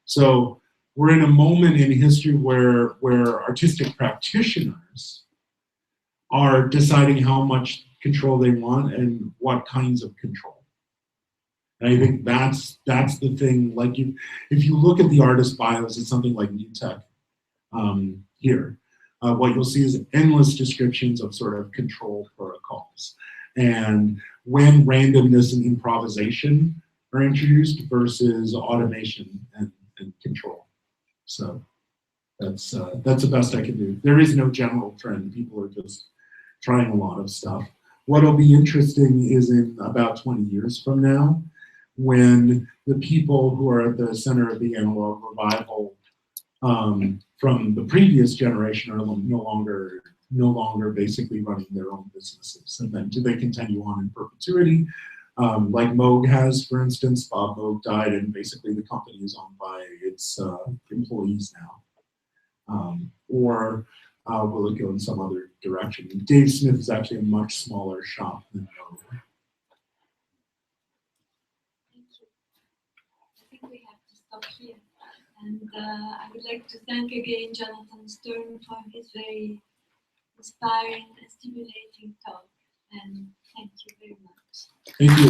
So we're in a moment in history where artistic practitioners are deciding how much control they want and what kinds of control. And I think that's the thing. Like, if you look at the artist bios, it's something like Newtek here. What you'll see is endless descriptions of sort of control protocols, and when randomness and improvisation are introduced versus automation and control. So that's the best I can do. There is no general trend. People are just trying a lot of stuff. What'll be interesting is in about 20 years from now, when the people who are at the center of the Analogue Revival from the previous generation are no longer basically running their own businesses. And then do they continue on in perpetuity? Like Moog has, for instance. Bob Moog died, and basically the company is owned by its employees now. Or will it go in some other direction? Dave Smith is actually a much smaller shop than Moog. Thank you. I think we have to stop here. And I would like to thank again Jonathan Sterne for his very inspiring and stimulating talk. And thank you very much. Thank you.